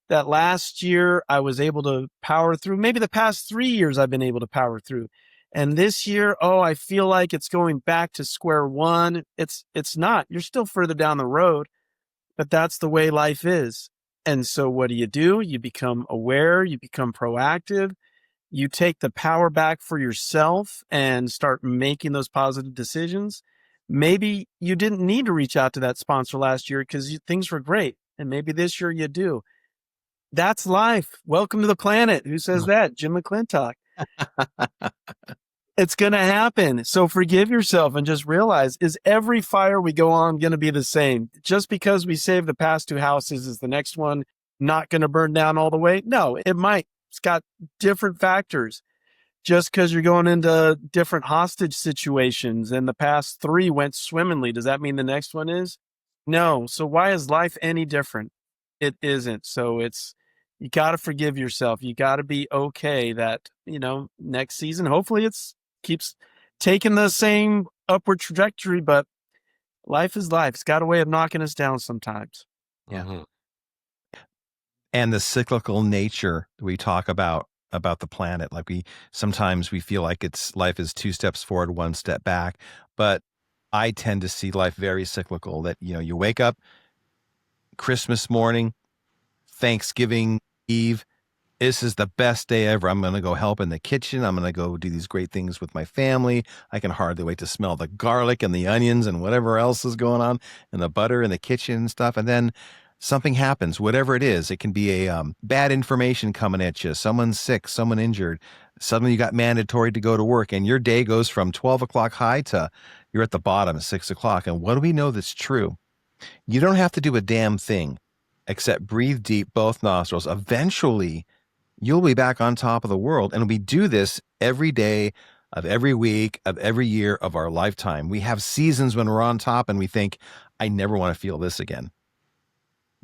that last year I was able to power through. Maybe the past 3 years I've been able to power through. And this year, I feel like it's going back to square one. It's not. You're still further down the road, but that's the way life is. And so what do? You become aware, you become proactive, you take the power back for yourself and start making those positive decisions. Maybe you didn't need to reach out to that sponsor last year because things were great. And maybe this year you do. That's life. Welcome to the planet. Who says that? Jim McLintock. It's going to happen. So forgive yourself and just realize, is every fire we go on going to be the same? Just because we saved the past 2 houses, is the next one not going to burn down all the way? No, it might it's got different factors. Just because you're going into different hostage situations and the past 3 went swimmingly, does that mean the next one is? No. So why is life any different? It isn't. So you got to forgive yourself. You got to be okay that, next season, hopefully keeps taking the same upward trajectory, but life is life. It's got a way of knocking us down sometimes. Yeah. Mm-hmm. And the cyclical nature we talk about the planet. Like sometimes we feel like life is 2 steps forward, 1 step back, but I tend to see life very cyclical, that, you wake up Christmas morning, Thanksgiving Eve. This is the best day ever. I'm going to go help in the kitchen. I'm going to go do these great things with my family. I can hardly wait to smell the garlic and the onions and whatever else is going on, and the butter in the kitchen and stuff. And then something happens, whatever it is. It can be a bad information coming at you. Someone's sick, someone injured. Suddenly you got mandatory to go to work, and your day goes from 12 o'clock high to you're at the bottom at 6 o'clock. And what do we know that's true? You don't have to do a damn thing except breathe deep, both nostrils. Eventually, you'll be back on top of the world. And we do this every day of every week of every year of our lifetime. We have seasons when we're on top and we think, I never want to feel this again.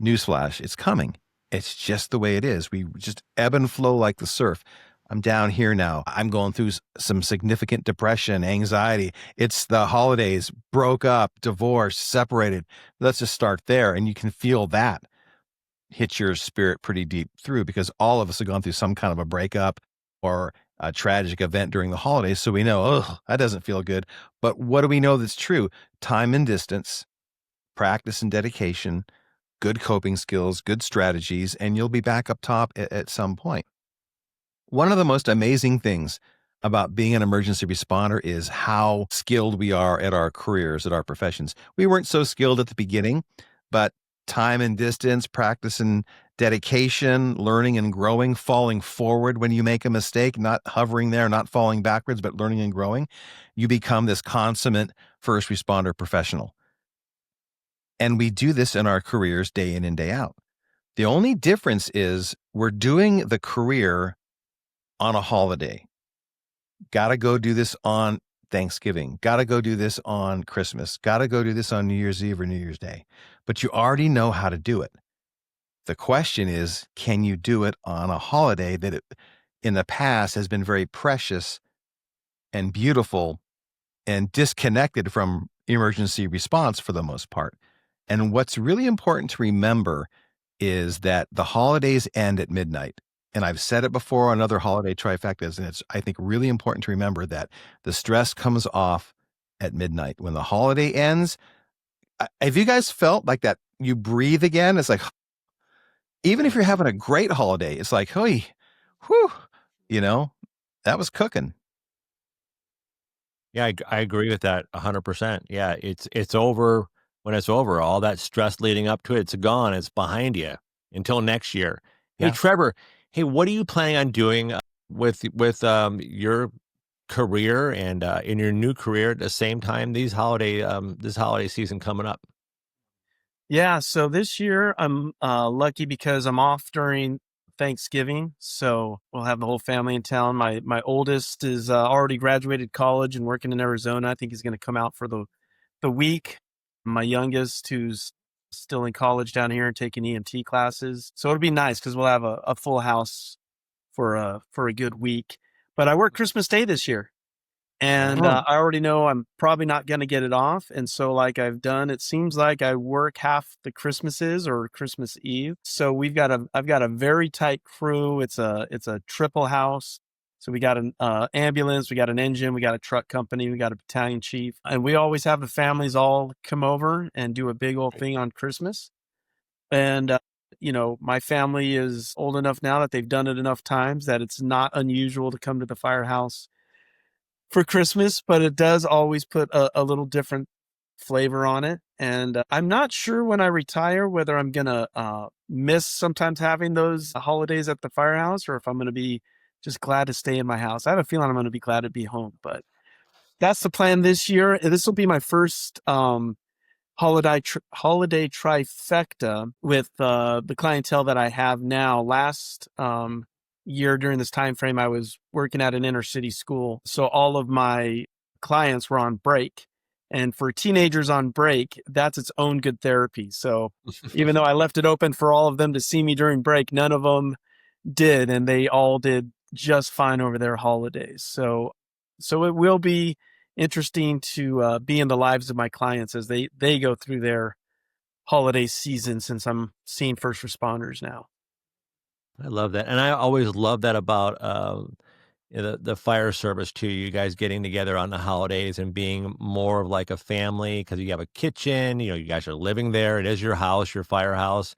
Newsflash, it's coming. It's just the way it is. We just ebb and flow like the surf. I'm down here now. I'm going through some significant depression, anxiety. It's the holidays, broke up, divorced, separated. Let's just start there. And you can feel that hit your spirit pretty deep through, because all of us have gone through some kind of a breakup or a tragic event during the holidays. So we know, oh, that doesn't feel good. But what do we know that's true? Time and distance, practice and dedication, good coping skills, good strategies, and you'll be back up top at some point. One of the most amazing things about being an emergency responder is how skilled we are at our careers, at our professions. We weren't so skilled at the beginning, but time and distance, practice and dedication, learning and growing, falling forward when you make a mistake, not hovering there, not falling backwards, but learning and growing, you become this consummate first responder professional. And we do this in our careers day in and day out. The only difference is we're doing the career on a holiday. Got to go do this on Thanksgiving. Got to go do this on Christmas. Got to go do this on New Year's Eve or New Year's Day. But you already know how to do it. The question is, can you do it on a holiday that in the past has been very precious and beautiful and disconnected from emergency response for the most part? And what's really important to remember is that the holidays end at midnight. And I've said it before on other holiday trifectas, and it's, I think, really important to remember that the stress comes off at midnight. When the holiday ends, have you guys felt like that? You breathe again. It's like, even if you're having a great holiday, it's like, hey, whew, that was cooking. Yeah, I agree with that 100%. Yeah, it's over. When it's over, all that stress leading up to it, it's gone. It's behind you until next year. Hey, Yeah. Trevor. Hey, what are you planning on doing with your career and in your new career at the same time this holiday season coming up? Yeah, so this year I'm lucky because I'm off during Thanksgiving, so we'll have the whole family in town. My oldest is already graduated college and working in Arizona. I think he's going to come out for the week. My youngest, who's still in college down here and taking EMT classes, so it'll be nice because we'll have a full house for a good week. But I work Christmas Day this year. And I already know I'm probably not going to get it off. And so like I've done, it seems like I work half the Christmases or Christmas Eve. So I've got a very tight crew. It's a triple house. So we got an ambulance, we got an engine, we got a truck company, we got a battalion chief. And we always have the families all come over and do a big old thing on Christmas. And, my family is old enough now that they've done it enough times that it's not unusual to come to the firehouse for Christmas, but it does always put a little different flavor on it. And I'm not sure when I retire whether I'm going to miss sometimes having those holidays at the firehouse or if I'm going to be just glad to stay in my house. I have a feeling I'm going to be glad to be home, but that's the plan this year. This will be my first holiday trifecta with the clientele that I have now. Last year during this time frame, I was working at an inner city school. So all of my clients were on break. And for teenagers on break, that's its own good therapy. So even though I left it open for all of them to see me during break, none of them did. And they all did just fine over their holidays. So it will be interesting to be in the lives of my clients as they go through their holiday season, since I'm seeing first responders now. I love that. And I always love that about the fire service too. You guys getting together on the holidays and being more of like a family because you have a kitchen, you guys are living there. It is your house, your firehouse,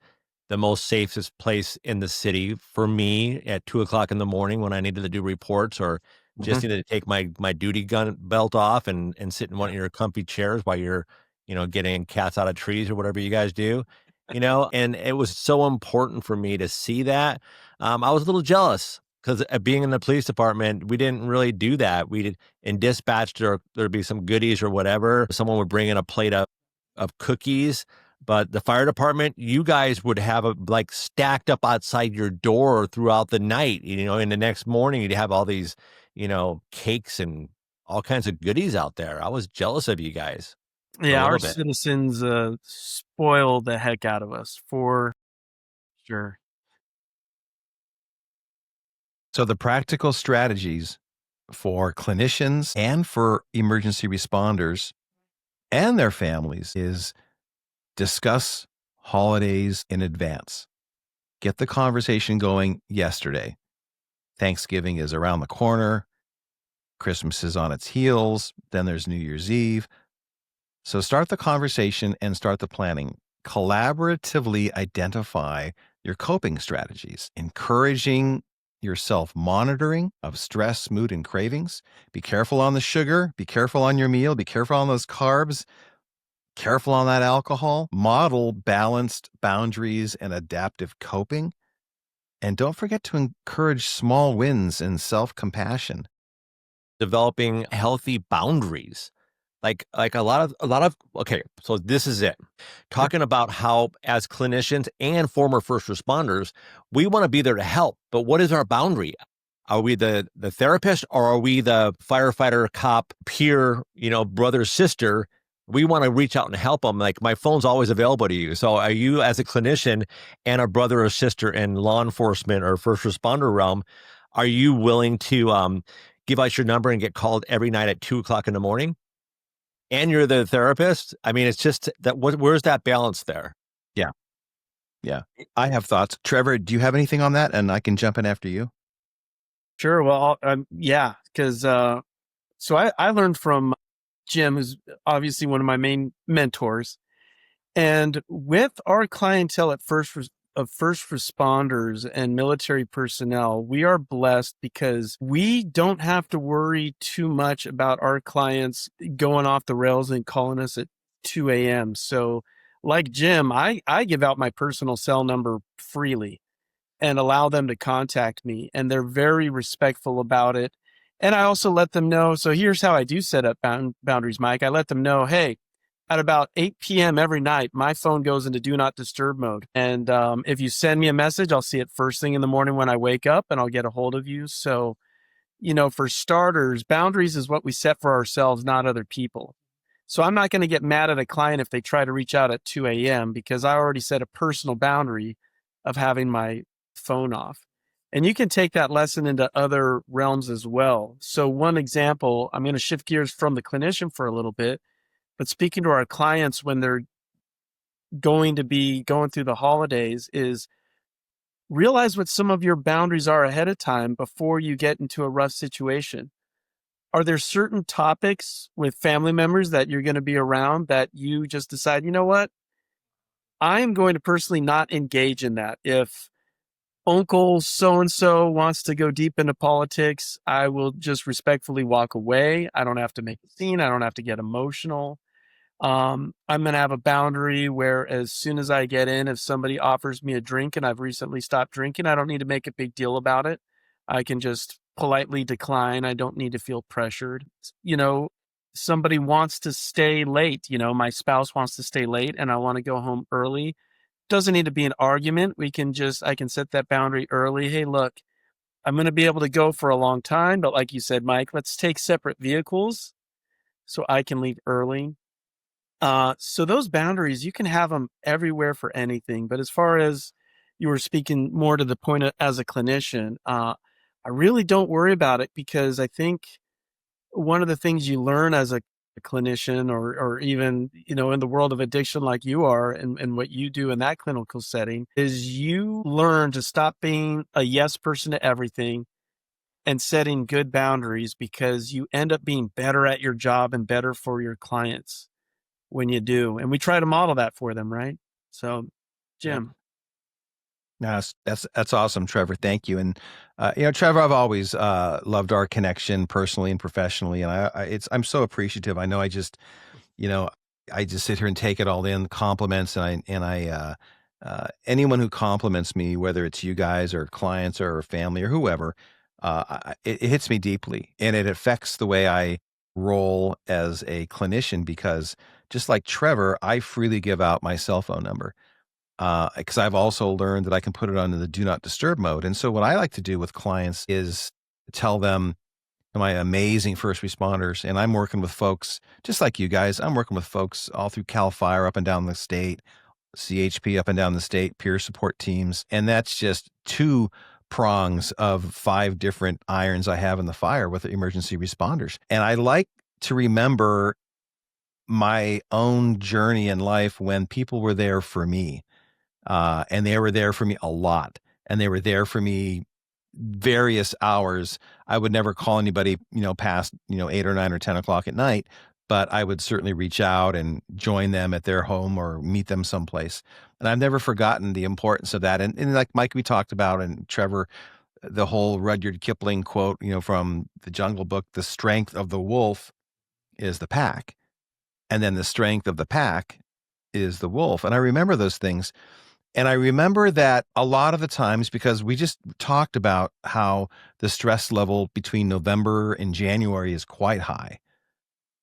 the most safest place in the city for me at 2 o'clock in the morning when I needed to do reports or just needed to take my duty gun belt off and sit in one of your comfy chairs while you're, getting cats out of trees or whatever you guys do, and it was so important for me to see that. I was a little jealous because being in the police department, we didn't really do that. We did in dispatch, there'd be some goodies or whatever. Someone would bring in a plate of cookies. But the fire department, you guys would have like stacked up outside your door throughout the night, and the next morning you'd have all these, cakes and all kinds of goodies out there. I was jealous of you guys for a Yeah, our little bit. citizens spoil the heck out of us for sure. So the practical strategies for clinicians and for emergency responders and their families is discuss holidays in advance. Get the conversation going yesterday. Thanksgiving is around the corner. Christmas is on its heels. Then there's New Year's Eve. So start the conversation and start the planning. Collaboratively identify your coping strategies, encouraging your self-monitoring of stress, mood, and cravings. Be careful on the sugar. Be careful on your meal. Be careful on those carbs. Careful on that alcohol. Model balanced boundaries and adaptive coping. And don't forget to encourage small wins and self-compassion. Developing healthy boundaries. Like a lot of okay, so this is it. Talking about how as clinicians and former first responders, we want to be there to help, but what is our boundary? Are we the therapist or are we the firefighter, cop, peer, brother, sister? We want to reach out and help them. Like my phone's always available to you. So are you as a clinician and a brother or sister in law enforcement or first responder realm, are you willing to give out your number and get called every night at 2 o'clock in the morning? And you're the therapist. I mean, it's just that where's that balance there? Yeah. I have thoughts. Trevor, do you have anything on that? And I can jump in after you. Sure. Well, yeah, because so I learned from Jim, who's obviously one of my main mentors, and with our clientele at first responders and military personnel, we are blessed because we don't have to worry too much about our clients going off the rails and calling us at 2 a.m. So like Jim, I give out my personal cell number freely and allow them to contact me. And they're very respectful about it. And I also let them know. So here's how I do set up boundaries, Mike. I let them know, hey, at about 8 p.m. every night, my phone goes into do not disturb mode. And if you send me a message, I'll see it first thing in the morning when I wake up and I'll get a hold of you. So, for starters, boundaries is what we set for ourselves, not other people. So I'm not going to get mad at a client if they try to reach out at 2 a.m. because I already set a personal boundary of having my phone off. And you can take that lesson into other realms as well. So one example, I'm going to shift gears from the clinician for a little bit, but speaking to our clients when they're going to be going through the holidays is realize what some of your boundaries are ahead of time before you get into a rough situation. Are there certain topics with family members that you're going to be around that you just decide, you know what? I am going to personally not engage in that. If Uncle so-and-so wants to go deep into politics, I will just respectfully walk away. I don't have to make a scene. I don't have to get emotional. I'm going to have a boundary where as soon as I get in, if somebody offers me a drink and I've recently stopped drinking, I don't need to make a big deal about it. I can just politely decline. I don't need to feel pressured. Somebody wants to stay late. My spouse wants to stay late and I want to go home early. Doesn't need to be an argument. I can set that boundary early. Hey, look, I'm going to be able to go for a long time, but like you said, Mike, let's take separate vehicles so I can leave early. So those boundaries, you can have them everywhere for anything. But as far as you were speaking more to the point as a clinician, I really don't worry about it, because I think one of the things you learn as a clinician, or even, in the world of addiction like you are, and what you do in that clinical setting, is you learn to stop being a yes person to everything and setting good boundaries, because you end up being better at your job and better for your clients when you do. And we try to model that for them, right? So, Jim. No, that's awesome, Trevor. Thank you. And Trevor, I've always loved our connection personally and professionally, and I'm so appreciative. I know I just sit here and take it all in, compliments, and I anyone who compliments me, whether it's you guys or clients or family or whoever, it hits me deeply, and it affects the way I roll as a clinician, because just like Trevor, I freely give out my cell phone number. Because I've also learned that I can put it on the do not disturb mode. And so what I like to do with clients is tell them, my amazing first responders, and I'm working with folks just like you guys. I'm working with folks all through CAL FIRE up and down the state, CHP up and down the state, peer support teams. And that's just 2 prongs of 5 different irons I have in the fire with emergency responders. And I like to remember my own journey in life when people were there for me. And they were there for me a lot, and they were there for me various hours. I would never call anybody, past, 8 or 9 or 10 o'clock at night, but I would certainly reach out and join them at their home or meet them someplace. And I've never forgotten the importance of that. And like Mike, we talked about, and Trevor, the whole Rudyard Kipling quote, from the Jungle Book, the strength of the wolf is the pack. And then the strength of the pack is the wolf. And I remember those things. And I remember that a lot of the times, because we just talked about how the stress level between November and January is quite high,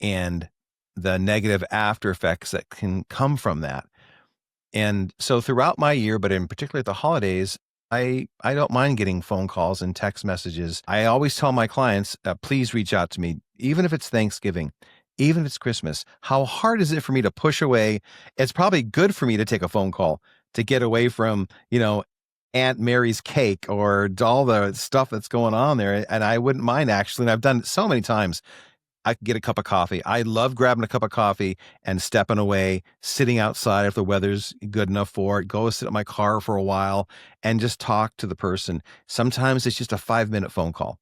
and the negative after effects that can come from that. And so throughout my year, but in particular at the holidays, I don't mind getting phone calls and text messages. I always tell my clients, please reach out to me, even if it's Thanksgiving, even if it's Christmas. How hard is it for me to push away? It's probably good for me to take a phone call, to get away from, Aunt Mary's cake or all the stuff that's going on there. And I wouldn't mind, actually. And I've done it so many times. I could get a cup of coffee. I love grabbing a cup of coffee and stepping away, sitting outside if the weather's good enough for it, go sit in my car for a while and just talk to the person. Sometimes it's just a 5-minute phone call.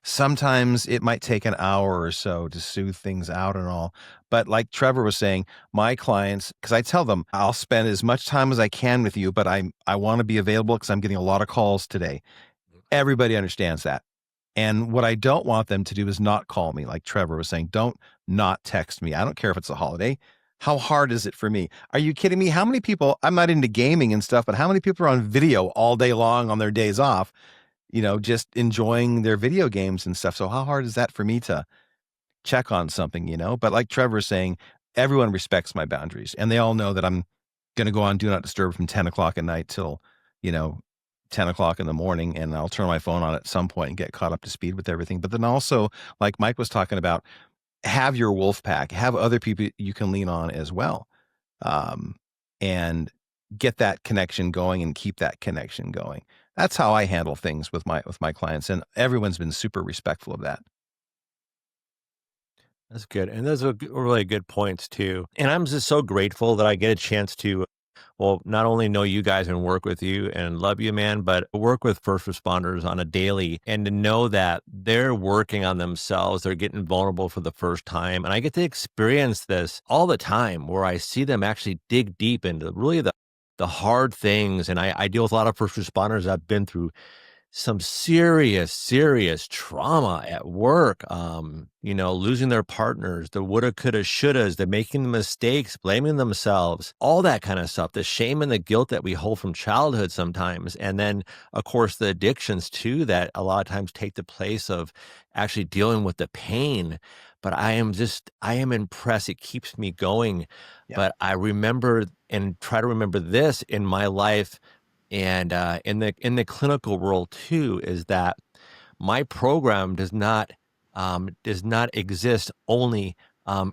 Sometimes it might take an hour or so to soothe things out and all. But like Trevor was saying, my clients, because I tell them, I'll spend as much time as I can with you, but I want to be available because I'm getting a lot of calls today. Everybody understands that. And what I don't want them to do is not call me. Like Trevor was saying, don't not text me. I don't care if it's a holiday. How hard is it for me? Are you kidding me? How many people, I'm not into gaming and stuff, but how many people are on video all day long on their days off, just enjoying their video games and stuff? So how hard is that for me to check on something, But like Trevor's saying, everyone respects my boundaries, and they all know that I'm going to go on Do Not Disturb from 10 o'clock at night till, 10 o'clock in the morning, and I'll turn my phone on at some point and get caught up to speed with everything. But then also, like Mike was talking about, have your wolf pack, have other people you can lean on as well, and get that connection going and keep that connection going. That's how I handle things with my clients, and everyone's been super respectful of that. That's good. And those are really good points too. And I'm just so grateful that I get a chance to, not only know you guys and work with you and love you, man, but work with first responders on a daily, and to know that they're working on themselves. They're getting vulnerable for the first time. And I get to experience this all the time, where I see them actually dig deep into really the hard things. And I deal with a lot of first responders that have been through some serious trauma at work, losing their partners, the woulda, coulda, shouldas, the making the mistakes, blaming themselves, all that kind of stuff, the shame and the guilt that we hold from childhood sometimes. And then, of course, the addictions too, that a lot of times take the place of actually dealing with the pain. But I am impressed. It keeps me going. Yeah. But I remember and try to remember this in my life, and in the clinical world too, is that my program does not exist only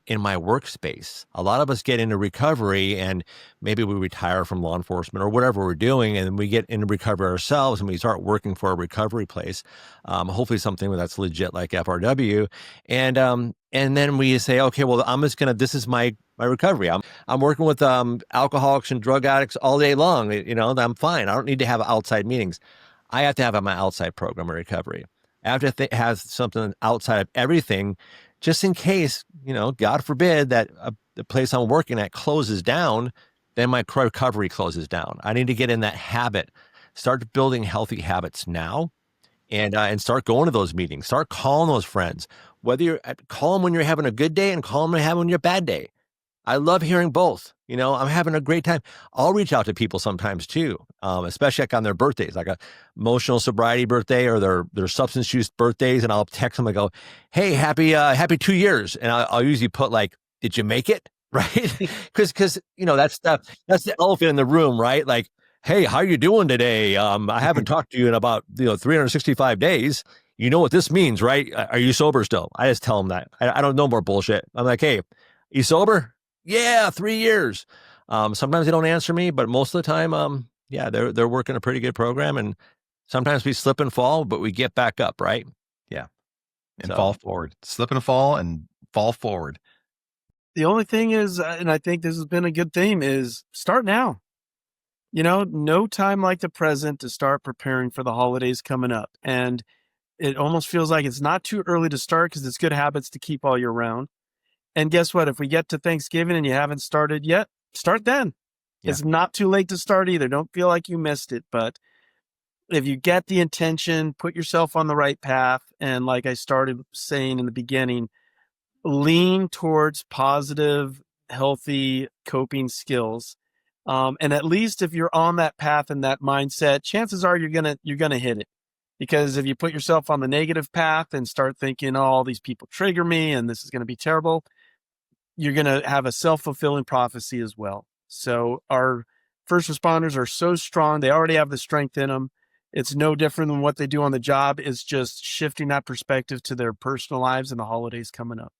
in my workspace. A lot of us get into recovery and maybe we retire from law enforcement or whatever we're doing, and then we get into recovery ourselves and we start working for a recovery place, hopefully something that's legit like FRW. And then we say, okay, well, this is my recovery. I'm working with alcoholics and drug addicts all day long. I'm fine. I don't need to have outside meetings. I have to have my outside program of recovery. I have to have something outside of everything, just in case, God forbid that the place I'm working at closes down, then my recovery closes down. I need to get in that habit, start building healthy habits now, and start going to those meetings, start calling those friends, whether call them when you're having a good day and call them when you're having your bad day. I love hearing both. I'm having a great time. I'll reach out to people sometimes too, especially like on their birthdays, like a emotional sobriety birthday or their substance use birthdays. And I'll text them and go, hey, happy 2 years. And I'll usually put like, did you make it? Right. Cause that's the elephant in the room, right? Like, hey, how you doing today? I haven't talked to you in about, 365 days. You know what this means, right? Are you sober still? I just tell them that. I don't know more bullshit. I'm like, hey, you sober? Yeah, 3 years. Sometimes they don't answer me, but most of the time, they're working a pretty good program. And sometimes we slip and fall, but we get back up, right? Yeah. And fall forward. Slip and fall forward. The only thing is, and I think this has been a good theme, is start now. No time like the present to start preparing for the holidays coming up. And it almost feels like it's not too early to start because it's good habits to keep all year round. And guess what? If we get to Thanksgiving and you haven't started yet, start then. Yeah. It's not too late to start either. Don't feel like you missed it. But if you get the intention, put yourself on the right path. And like I started saying in the beginning, lean towards positive, healthy coping skills. And at least if you're on that path and that mindset, chances are you're gonna hit it. Because if you put yourself on the negative path and start thinking, oh, all these people trigger me and this is going to be terrible, you're going to have a self-fulfilling prophecy as well. So our first responders are so strong. They already have the strength in them. It's no different than what they do on the job. It's just shifting that perspective to their personal lives and the holidays coming up.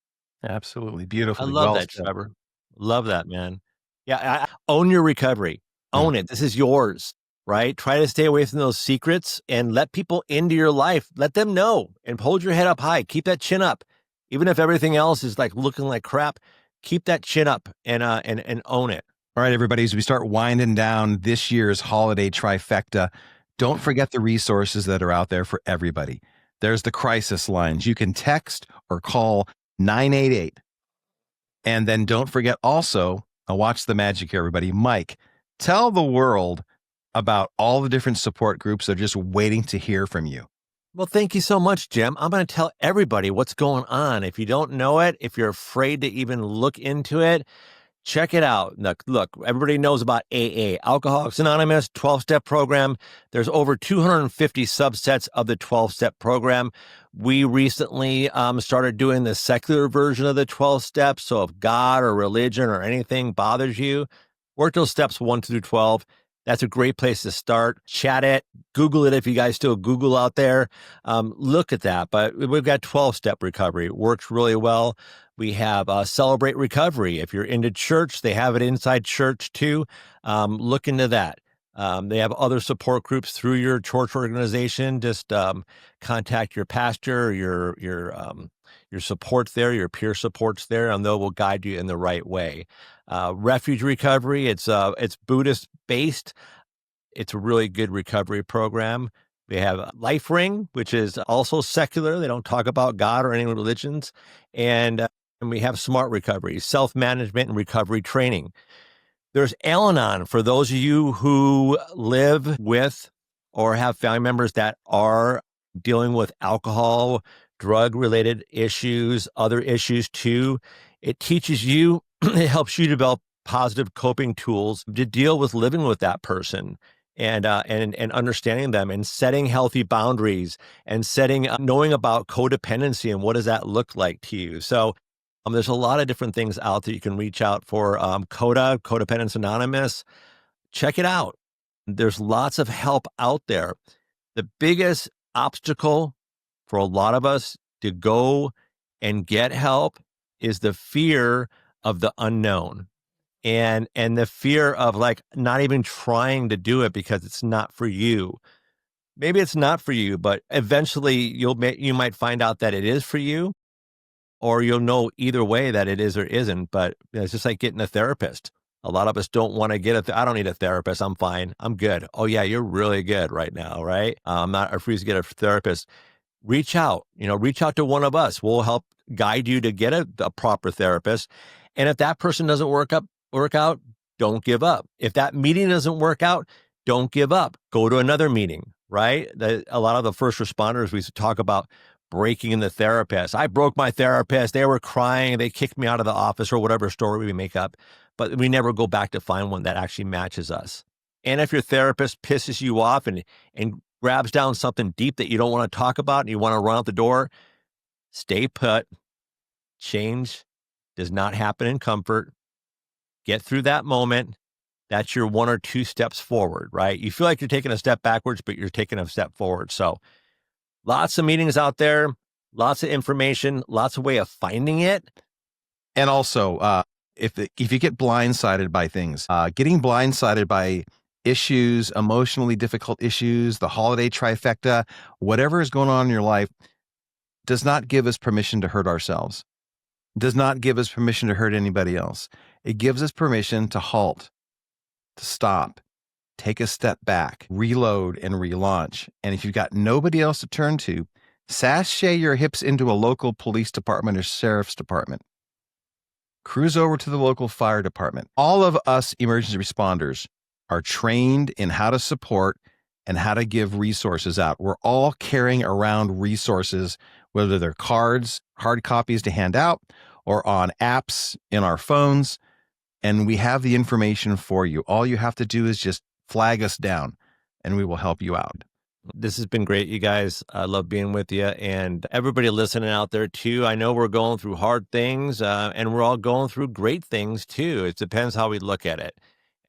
Absolutely. Beautiful. I love that, Trevor. Love that, man. Yeah. Own your recovery. Own it. This is yours, right? Try to stay away from those secrets and let people into your life. Let them know and hold your head up high. Keep that chin up. Even if everything else is like looking like crap, keep that chin up and own it. All right, everybody, as we start winding down this year's holiday trifecta, don't forget the resources that are out there for everybody. There's the crisis lines. You can text or call 988. And then don't forget also, watch the magic here, everybody. Mike, tell the world about all the different support groups that are just waiting to hear from you. Well, thank you so much, Jim. I'm going to tell everybody what's going on. If you don't know it, if you're afraid to even look into it, check it out. Look, everybody knows about AA, Alcoholics Anonymous, 12-step program. There's over 250 subsets of the 12-step program. We recently started doing the secular version of the 12 steps. So if God or religion or anything bothers you, work those steps 1 through 12. That's a great place to start. Chat it, Google it if you guys still Google out there. Look at that. But we've got 12-step recovery. It works really well. We have Celebrate Recovery. If you're into church, they have it inside church too. Look into that. They have other support groups through your church organization. Just contact your pastor, your supports there, your peer supports there, and they will guide you in the right way. Refuge Recovery, it's Buddhist based. It's a really good recovery program. We have Life Ring, which is also secular. They don't talk about God or any religions. And we have Smart Recovery, self-management and recovery training. There's Al-Anon for those of you who live with or have family members that are dealing with alcohol, drug-related issues, other issues too. It teaches you, it helps you develop positive coping tools to deal with living with that person and understanding them and setting healthy boundaries and knowing about codependency and what does that look like to you. So there's a lot of different things out there you can reach out for. CODA, Codependence Anonymous. Check it out. There's lots of help out there. The biggest obstacle for a lot of us to go and get help is the fear of the unknown and the fear of like not even trying to do it because it's not for you. Maybe it's not for you, but eventually you might find out that it is for you, or you'll know either way that it is or isn't. But it's just like getting a therapist. A lot of us don't want to get I don't need a therapist. I'm fine. I'm good. Oh yeah, you're really good right now, right? I'm not afraid to get a therapist. Reach out to one of us. We'll help guide you to get a proper therapist. And if that person doesn't work out, don't give up. If that meeting doesn't work out, don't give up. Go to another meeting, right? A lot of the first responders, we talk about breaking in the therapist. I broke my therapist. They were crying. They kicked me out of the office, or whatever story we make up. But we never go back to find one that actually matches us. And if your therapist pisses you off and grabs down something deep that you don't want to talk about and you want to run out the door, stay put. Change does not happen in comfort. Get through that moment. That's your 1 or 2 steps forward, right? You feel like you're taking a step backwards, but you're taking a step forward. So lots of meetings out there, lots of information, lots of way of finding it. And also, if you get blindsided by things, getting blindsided by issues, emotionally difficult issues, the holiday trifecta, whatever is going on in your life, does not give us permission to hurt ourselves. Does not give us permission to hurt anybody else. It gives us permission to halt, to stop, take a step back, reload and relaunch. And if you've got nobody else to turn to, sashay your hips into a local police department or sheriff's department. Cruise over to the local fire department. All of us emergency responders are trained in how to support and how to give resources out. We're all carrying around resources, whether they're cards, hard copies to hand out, or on apps in our phones, and we have the information for you. All you have to do is just flag us down, and we will help you out. This has been great, you guys. I love being with you, and everybody listening out there too. I know we're going through hard things, and we're all going through great things too. It depends how we look at it.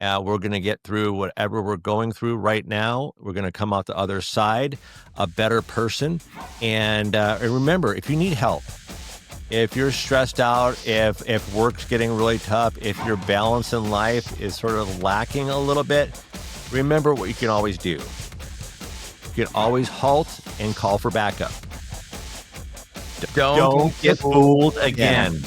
We're going to get through whatever we're going through right now. We're going to come out the other side a better person. And remember, if you need help, if you're stressed out, if work's getting really tough, if your balance in life is sort of lacking a little bit, remember what you can always do. You can always halt and call for backup. Don't get fooled again.